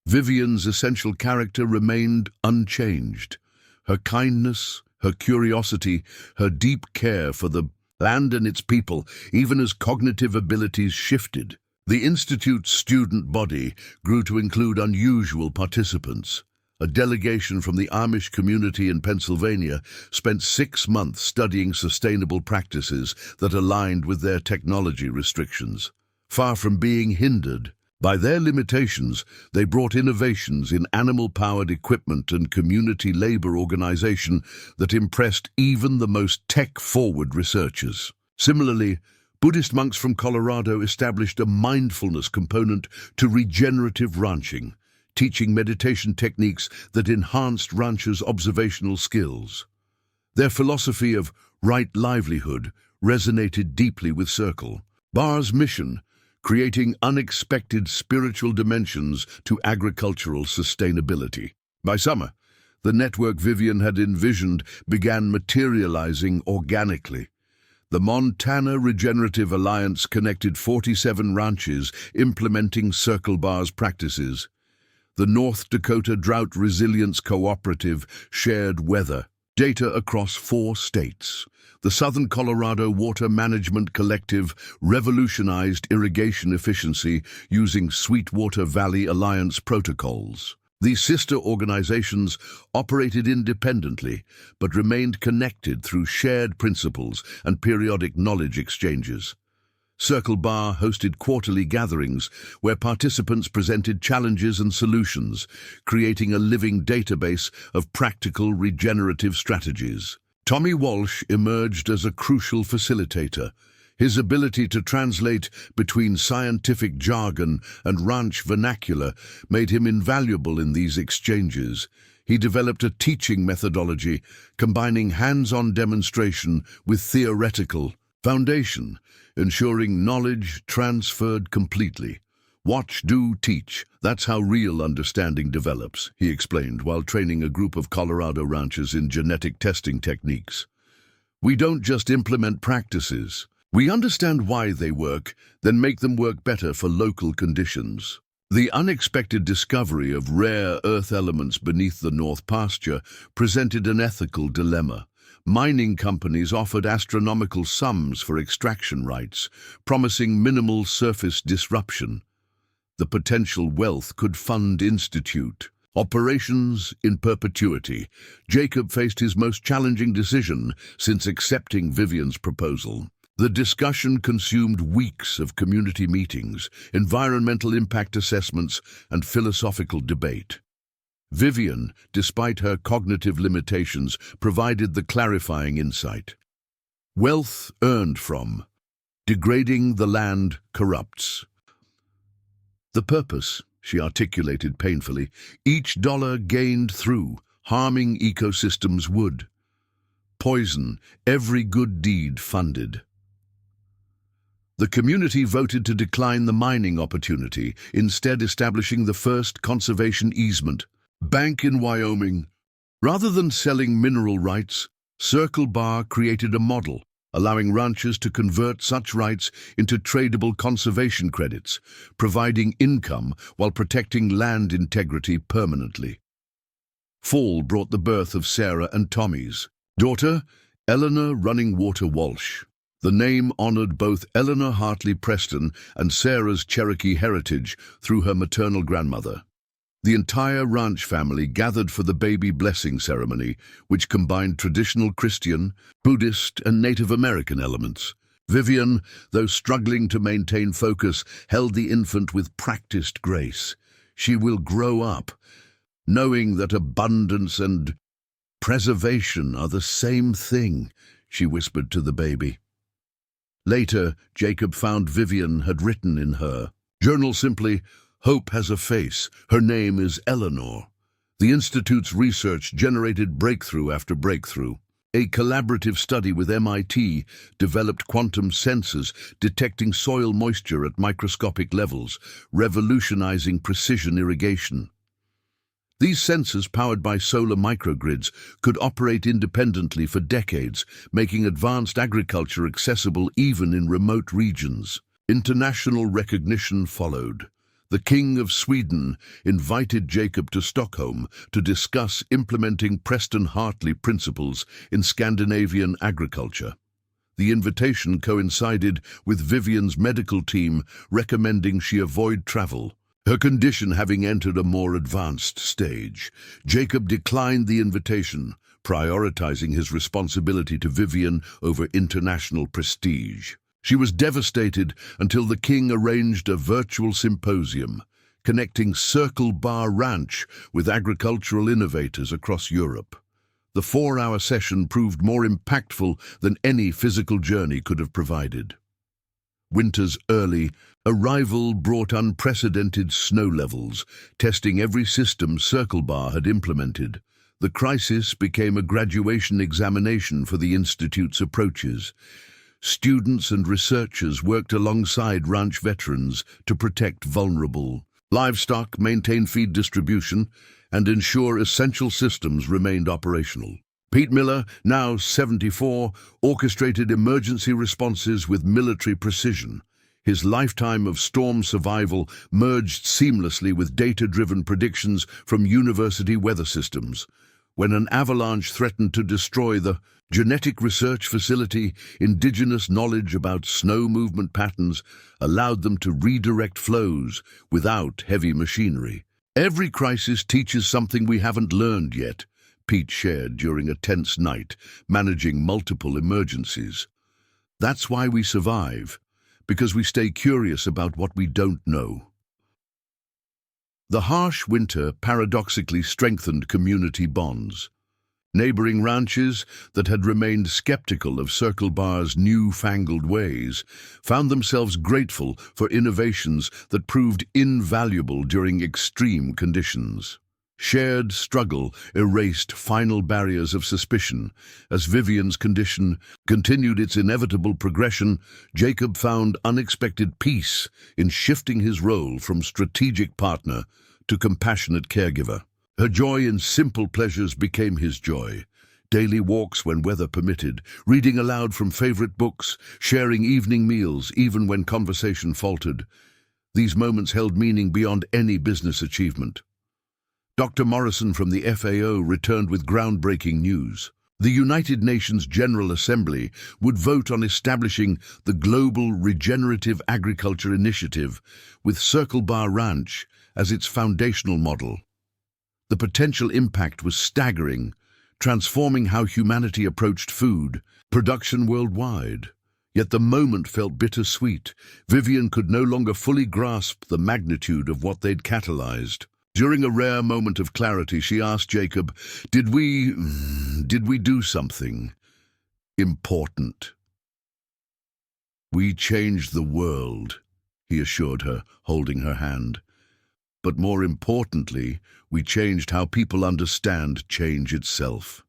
Vivian's essential character remained unchanged. Her kindness, her curiosity, her deep care for the land and its people, even as cognitive abilities shifted. The Institute's student body grew to include unusual participants. A delegation from the Amish community in Pennsylvania spent 6 months studying sustainable practices that aligned with their technology restrictions. Far from being hindered by their limitations, they brought innovations in animal-powered equipment and community labor organization that impressed even the most tech-forward researchers. Similarly, Buddhist monks from Colorado established a mindfulness component to regenerative ranching, teaching meditation techniques that enhanced ranchers' observational skills. Their philosophy of right livelihood resonated deeply with Circle Bar's mission, creating unexpected spiritual dimensions to agricultural sustainability. By summer, the network Vivian had envisioned began materializing organically. The Montana Regenerative Alliance connected 47 ranches implementing Circle Bar's practices. The North Dakota Drought Resilience Cooperative shared weather data across 4 states. The Southern Colorado Water Management Collective revolutionized irrigation efficiency using Sweetwater Valley Alliance protocols. These sister organizations operated independently, but remained connected through shared principles and periodic knowledge exchanges. Circle Bar hosted quarterly gatherings where participants presented challenges and solutions, creating a living database of practical regenerative strategies. Tommy Walsh emerged as a crucial facilitator. His ability to translate between scientific jargon and ranch vernacular made him invaluable in these exchanges. He developed a teaching methodology, combining hands-on demonstration with theoretical foundation, ensuring knowledge transferred completely. "Watch, do, teach. That's how real understanding develops," he explained while training a group of Colorado ranchers in genetic testing techniques. "We don't just implement practices. We understand why they work, then make them work better for local conditions." The unexpected discovery of rare earth elements beneath the North Pasture presented an ethical dilemma. Mining companies offered astronomical sums for extraction rights, promising minimal surface disruption. The potential wealth could fund Institute operations in perpetuity. Jacob faced his most challenging decision since accepting Vivian's proposal. The discussion consumed weeks of community meetings, environmental impact assessments, and philosophical debate. Vivian, despite her cognitive limitations, provided the clarifying insight. Wealth earned from degrading the land corrupts. The purpose, she articulated painfully, each dollar gained through harming ecosystems would poison every good deed funded. The community voted to decline the mining opportunity, instead establishing the first conservation easement. Bank in Wyoming Rather than selling mineral rights, Circle Bar created a model, allowing ranchers to convert such rights into tradable conservation credits, providing income while protecting land integrity permanently. Fall brought the birth of Sarah and Tommy's daughter, Eleanor Running Water Walsh. The name honored both Eleanor Hartley Preston and Sarah's Cherokee heritage through her maternal grandmother. The entire ranch family gathered for the baby blessing ceremony, which combined traditional Christian, Buddhist, and Native American elements. Vivian, though struggling to maintain focus, held the infant with practiced grace. She will grow up, knowing that abundance and preservation are the same thing, she whispered to the baby. Later, Jacob found Vivian had written in her journal simply, "Hope has a face. Her name is Eleanor." The Institute's research generated breakthrough after breakthrough. A collaborative study with MIT developed quantum sensors detecting soil moisture at microscopic levels, revolutionizing precision irrigation. These sensors, powered by solar microgrids, could operate independently for decades, making advanced agriculture accessible even in remote regions. International recognition followed. The King of Sweden invited Jacob to Stockholm to discuss implementing Preston Hartley principles in Scandinavian agriculture. The invitation coincided with Vivian's medical team recommending she avoid travel, her condition having entered a more advanced stage. Jacob declined the invitation, prioritizing his responsibility to Vivian over international prestige. She was devastated until the king arranged a virtual symposium, connecting Circle Bar Ranch with agricultural innovators across Europe. The 4-hour session proved more impactful than any physical journey could have provided. Winter's early arrival brought unprecedented snow levels, testing every system Circle Bar had implemented. The crisis became a graduation examination for the Institute's approaches. Students and researchers worked alongside ranch veterans to protect vulnerable livestock, maintain feed distribution, and ensure essential systems remained operational. Pete Miller, now 74, orchestrated emergency responses with military precision. His lifetime of storm survival merged seamlessly with data-driven predictions from university weather systems. When an avalanche threatened to destroy the genetic research facility, indigenous knowledge about snow movement patterns allowed them to redirect flows without heavy machinery. "Every crisis teaches something we haven't learned yet," Pete shared during a tense night, managing multiple emergencies. "That's why we survive, because we stay curious about what we don't know." The harsh winter paradoxically strengthened community bonds. Neighboring ranches that had remained skeptical of Circle Bar's newfangled ways found themselves grateful for innovations that proved invaluable during extreme conditions. Shared struggle erased final barriers of suspicion. As Vivian's condition continued its inevitable progression, Jacob found unexpected peace in shifting his role from strategic partner to compassionate caregiver. Her joy in simple pleasures became his joy. Daily walks when weather permitted, reading aloud from favorite books, sharing evening meals even when conversation faltered. These moments held meaning beyond any business achievement. Dr. Morrison from the FAO returned with groundbreaking news. The United Nations General Assembly would vote on establishing the Global Regenerative Agriculture Initiative with Circle Bar Ranch as its foundational model. The potential impact was staggering, transforming how humanity approached food production worldwide. Yet the moment felt bittersweet. Vivian could no longer fully grasp the magnitude of what they'd catalyzed. During a rare moment of clarity, she asked Jacob, Did we do something important?" "We changed the world," he assured her, holding her hand. "But more importantly, we changed how people understand change itself."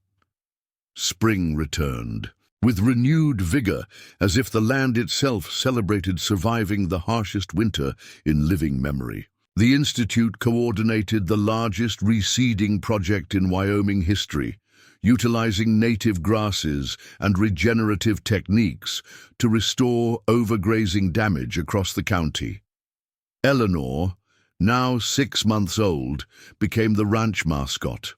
Spring returned, with renewed vigor, as if the land itself celebrated surviving the harshest winter in living memory. The institute coordinated the largest reseeding project in Wyoming history, utilizing native grasses and regenerative techniques to restore overgrazing damage across the county. Eleanor, now 6 months old, became the ranch mascot.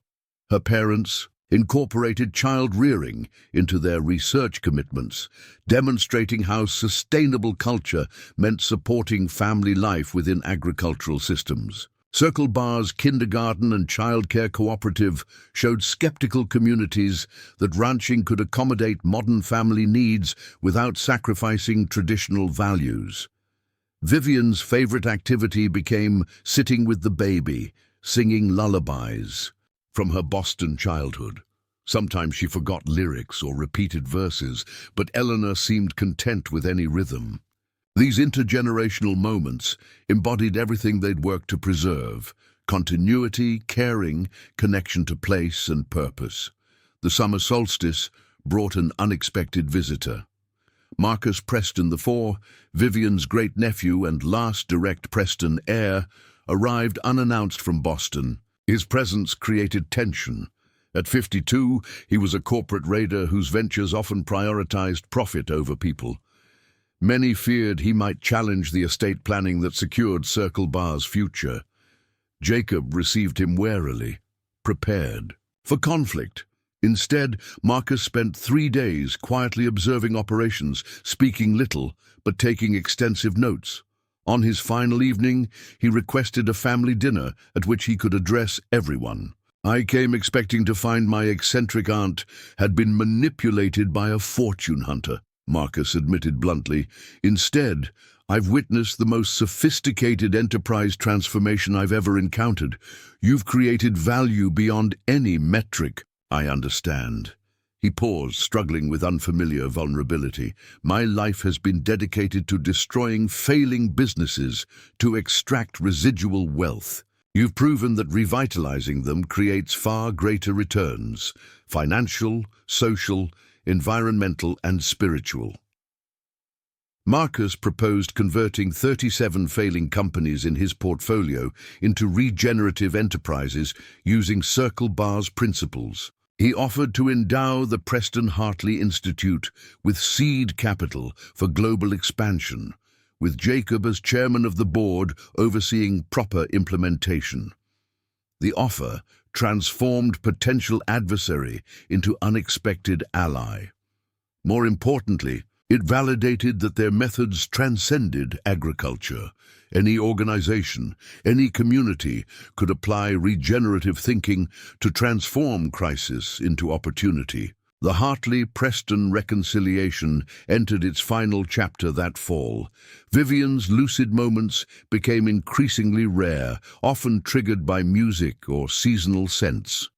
Her parents incorporated child rearing into their research commitments, demonstrating how sustainable culture meant supporting family life within agricultural systems. Circle Bar's kindergarten and childcare cooperative showed skeptical communities that ranching could accommodate modern family needs without sacrificing traditional values. Vivian's favorite activity became sitting with the baby, singing lullabies from her Boston childhood. Sometimes she forgot lyrics or repeated verses, but Eleanor seemed content with any rhythm. These intergenerational moments embodied everything they'd worked to preserve: continuity, caring, connection to place and purpose. The summer solstice brought an unexpected visitor. Marcus Preston IV, Vivian's great-nephew and last direct Preston heir, arrived unannounced from Boston. His presence created tension. At 52, he was a corporate raider whose ventures often prioritized profit over people. Many feared he might challenge the estate planning that secured Circle Bar's future. Jacob received him warily, prepared for conflict. Instead, Marcus spent 3 days quietly observing operations, speaking little, but taking extensive notes. On his final evening, he requested a family dinner at which he could address everyone. "I came expecting to find my eccentric aunt had been manipulated by a fortune hunter," Marcus admitted bluntly. "Instead, I've witnessed the most sophisticated enterprise transformation I've ever encountered. You've created value beyond any metric." "I understand." He paused, struggling with unfamiliar vulnerability. "My life has been dedicated to destroying failing businesses to extract residual wealth. You've proven that revitalizing them creates far greater returns: financial, social, environmental, and spiritual." Marcus proposed converting 37 failing companies in his portfolio into regenerative enterprises using Circle Bar's principles. He offered to endow the Preston Hartley Institute with seed capital for global expansion, with Jacob as chairman of the board overseeing proper implementation. The offer transformed potential adversary into unexpected ally. More importantly, it validated that their methods transcended agriculture. Any organization, any community could apply regenerative thinking to transform crisis into opportunity. The Hartley-Preston reconciliation entered its final chapter that fall. Vivian's lucid moments became increasingly rare, often triggered by music or seasonal scents.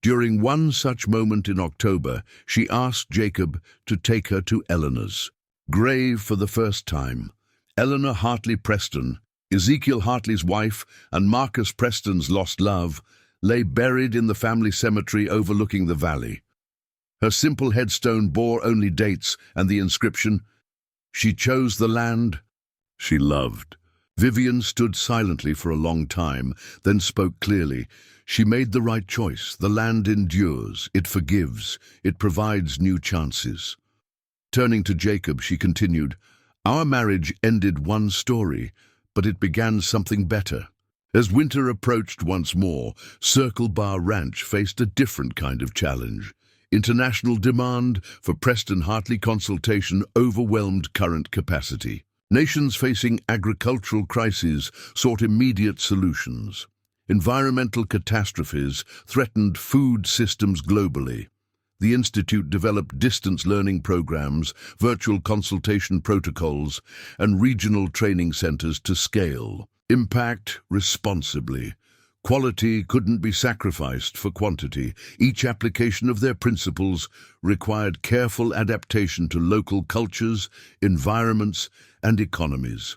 During one such moment in October, she asked Jacob to take her to Eleanor's grave for the first time. Eleanor Hartley Preston, Ezekiel Hartley's wife and Marcus Preston's lost love, lay buried in the family cemetery overlooking the valley. Her simple headstone bore only dates and the inscription, "She chose the land she loved." Vivian stood silently for a long time, then spoke clearly. "She made the right choice. The land endures, it forgives, it provides new chances." Turning to Jacob, she continued, "Our marriage ended one story, but it began something better." As winter approached once more, Circle Bar Ranch faced a different kind of challenge. International demand for Preston Hartley consultation overwhelmed current capacity. Nations facing agricultural crises sought immediate solutions. Environmental catastrophes threatened food systems globally. The Institute developed distance learning programs, virtual consultation protocols, and regional training centers to scale. Impact responsibly. Quality couldn't be sacrificed for quantity. Each application of their principles required careful adaptation to local cultures, environments, and economies.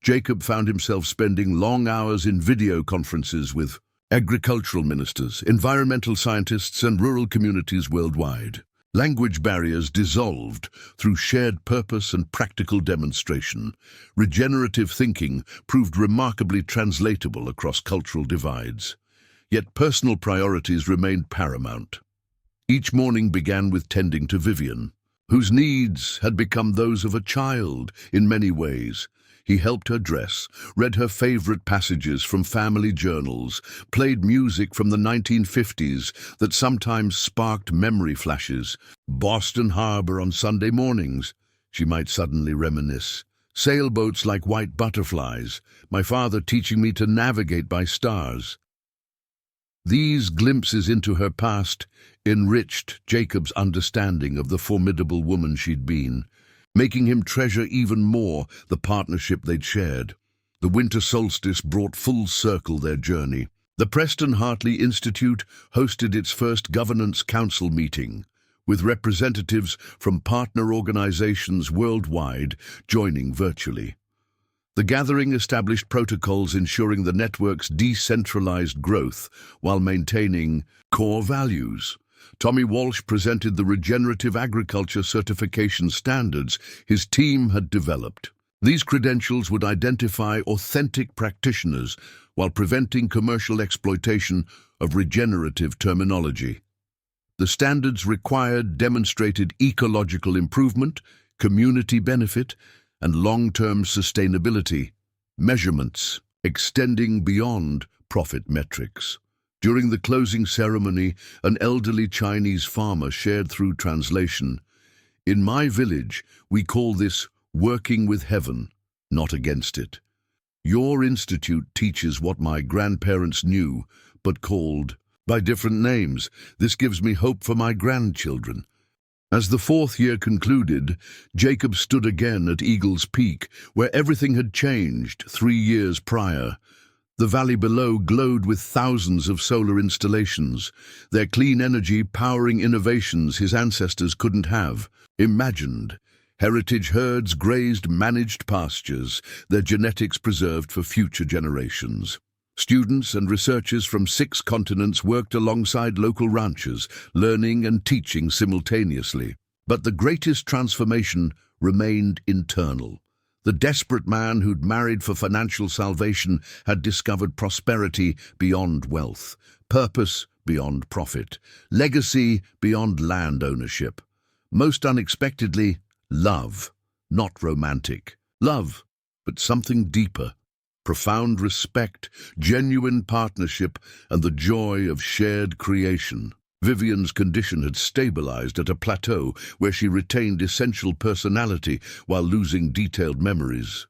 Jacob found himself spending long hours in video conferences with agricultural ministers, environmental scientists, and rural communities worldwide. Language barriers dissolved through shared purpose and practical demonstration. Regenerative thinking proved remarkably translatable across cultural divides. Yet personal priorities remained paramount. Each morning began with tending to Vivian, whose needs had become those of a child in many ways. He helped her dress, read her favorite passages from family journals, played music from the 1950s that sometimes sparked memory flashes. Boston Harbor on Sunday mornings, she might suddenly reminisce. Sailboats like white butterflies, my father teaching me to navigate by stars. These glimpses into her past enriched Jacob's understanding of the formidable woman she'd been, making him treasure even more the partnership they'd shared. The winter solstice brought full circle their journey. The Preston Hartley Institute hosted its first Governance Council meeting, with representatives from partner organizations worldwide joining virtually. The gathering established protocols ensuring the network's decentralized growth while maintaining core values. Tommy Walsh presented the regenerative agriculture certification standards his team had developed. These credentials would identify authentic practitioners while preventing commercial exploitation of regenerative terminology. The standards required demonstrated ecological improvement, community benefit, and long-term sustainability, measurements extending beyond profit metrics. During the closing ceremony, an elderly Chinese farmer shared through translation, "In my village, we call this working with heaven, not against it. Your institute teaches what my grandparents knew, but called by different names. This gives me hope for my grandchildren." As the fourth year concluded, Jacob stood again at Eagle's Peak, where everything had changed 3 years prior. The valley below glowed with thousands of solar installations, their clean energy powering innovations his ancestors couldn't have imagined. Heritage herds grazed managed pastures, their genetics preserved for future generations. Students and researchers from 6 continents worked alongside local ranchers, learning and teaching simultaneously. But the greatest transformation remained internal. The desperate man who'd married for financial salvation had discovered prosperity beyond wealth, purpose beyond profit, legacy beyond land ownership. Most unexpectedly, love, not romantic. Love, but something deeper. Profound respect, genuine partnership, and the joy of shared creation. Vivian's condition had stabilized at a plateau where she retained essential personality while losing detailed memories.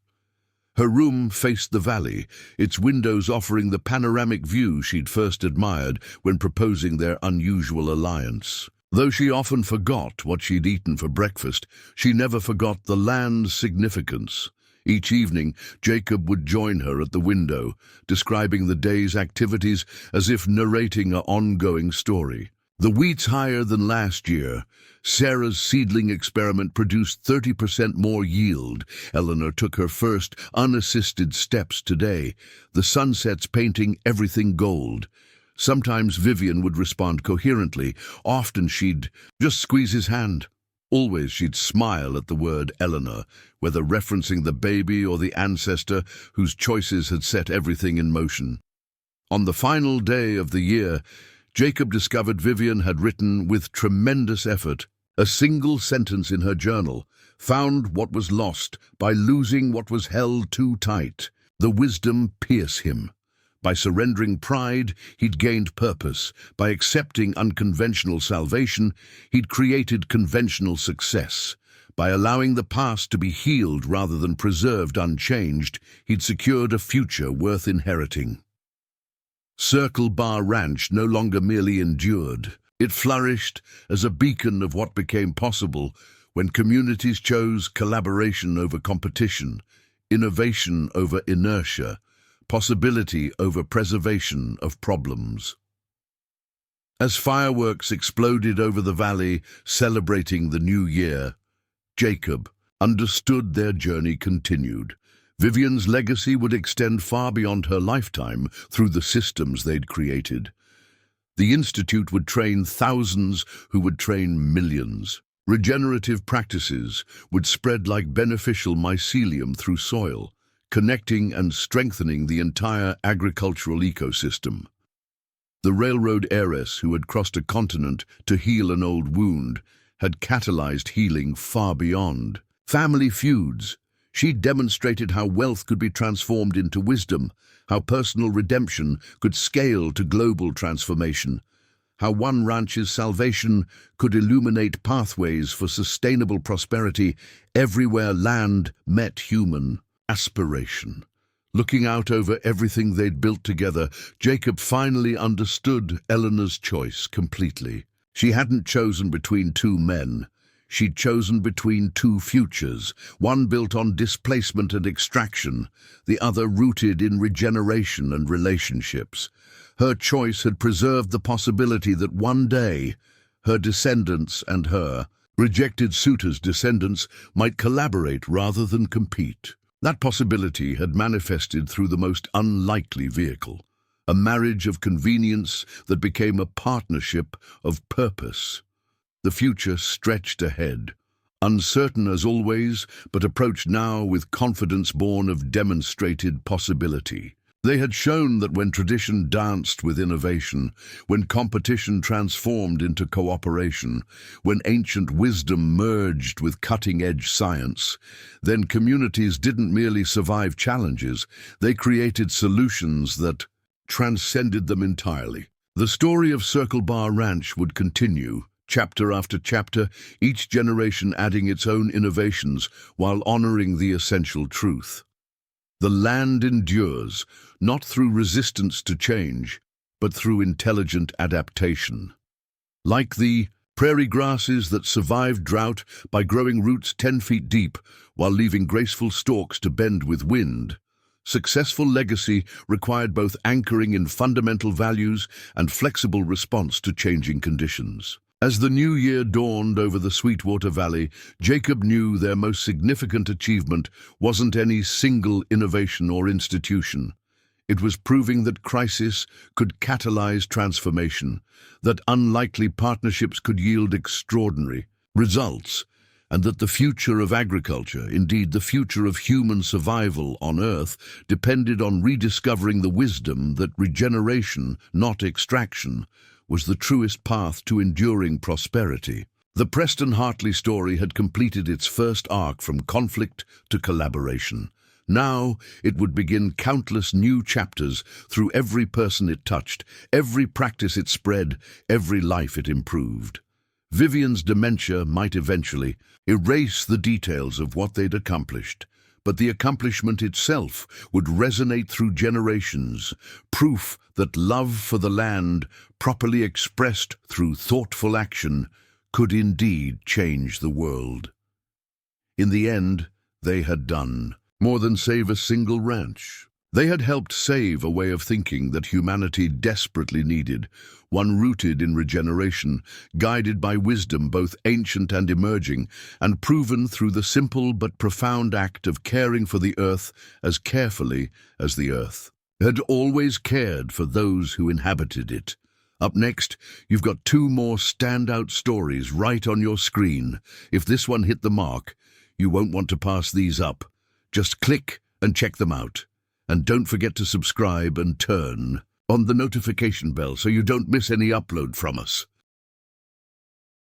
Her room faced the valley, its windows offering the panoramic view she'd first admired when proposing their unusual alliance. Though she often forgot what she'd eaten for breakfast, she never forgot the land's significance. Each evening, Jacob would join her at the window, describing the day's activities as if narrating an ongoing story. The wheat's higher than last year. Sarah's seedling experiment produced 30% more yield. Eleanor took her first unassisted steps today, the sunsets painting everything gold. Sometimes Vivian would respond coherently. Often she'd just squeeze his hand. Always she'd smile at the word Eleanor, whether referencing the baby or the ancestor whose choices had set everything in motion. On the final day of the year, Jacob discovered Vivian had written with tremendous effort a single sentence in her journal, found what was lost by losing what was held too tight. The wisdom pierced him. By surrendering pride, he'd gained purpose. By accepting unconventional salvation, he'd created conventional success. By allowing the past to be healed rather than preserved unchanged, he'd secured a future worth inheriting. Circle Bar Ranch no longer merely endured. It flourished as a beacon of what became possible when communities chose collaboration over competition, innovation over inertia, possibility over preservation of problems. As fireworks exploded over the valley, celebrating the new year, Jacob understood their journey continued. Vivian's legacy would extend far beyond her lifetime through the systems they'd created. The institute would train thousands who would train millions. Regenerative practices would spread like beneficial mycelium through soil, connecting and strengthening the entire agricultural ecosystem. The railroad heiress who had crossed a continent to heal an old wound had catalyzed healing far beyond. Family feuds. She demonstrated how wealth could be transformed into wisdom, how personal redemption could scale to global transformation, how one ranch's salvation could illuminate pathways for sustainable prosperity everywhere land met human aspiration. Looking out over everything they'd built together, Jacob finally understood Eleanor's choice completely. She hadn't chosen between two men. She'd chosen between two futures, one built on displacement and extraction, the other rooted in regeneration and relationships. Her choice had preserved the possibility that one day, her descendants and her rejected suitors' descendants might collaborate rather than compete. That possibility had manifested through the most unlikely vehicle, a marriage of convenience that became a partnership of purpose. The future stretched ahead, uncertain as always, but approached now with confidence born of demonstrated possibility. They had shown that when tradition danced with innovation, when competition transformed into cooperation, when ancient wisdom merged with cutting-edge science, then communities didn't merely survive challenges, they created solutions that transcended them entirely. The story of Circle Bar Ranch would continue, chapter after chapter, each generation adding its own innovations while honoring the essential truth. The land endures, not through resistance to change, but through intelligent adaptation. Like the prairie grasses that survived drought by growing roots 10 feet deep while leaving graceful stalks to bend with wind, successful legacy required both anchoring in fundamental values and flexible response to changing conditions. As the new year dawned over the Sweetwater Valley, Jacob knew their most significant achievement wasn't any single innovation or institution. It was proving that crisis could catalyze transformation, that unlikely partnerships could yield extraordinary results, and that the future of agriculture, indeed the future of human survival on Earth, depended on rediscovering the wisdom that regeneration, not extraction, was the truest path to enduring prosperity. The Preston Hartley story had completed its first arc from conflict to collaboration. Now it would begin countless new chapters through every person it touched, every practice it spread, every life it improved. Vivian's dementia might eventually erase the details of what they'd accomplished, but the accomplishment itself would resonate through generations, proof that love for the land, properly expressed through thoughtful action, could indeed change the world. In the end, they had done more than save a single ranch. They had helped save a way of thinking that humanity desperately needed, one rooted in regeneration, guided by wisdom both ancient and emerging, and proven through the simple but profound act of caring for the earth as carefully as the earth had always cared for those who inhabited it. Up next, you've got two more standout stories right on your screen. If this one hit the mark, you won't want to pass these up. Just click and check them out. And don't forget to subscribe and turn on the notification bell so you don't miss any upload from us.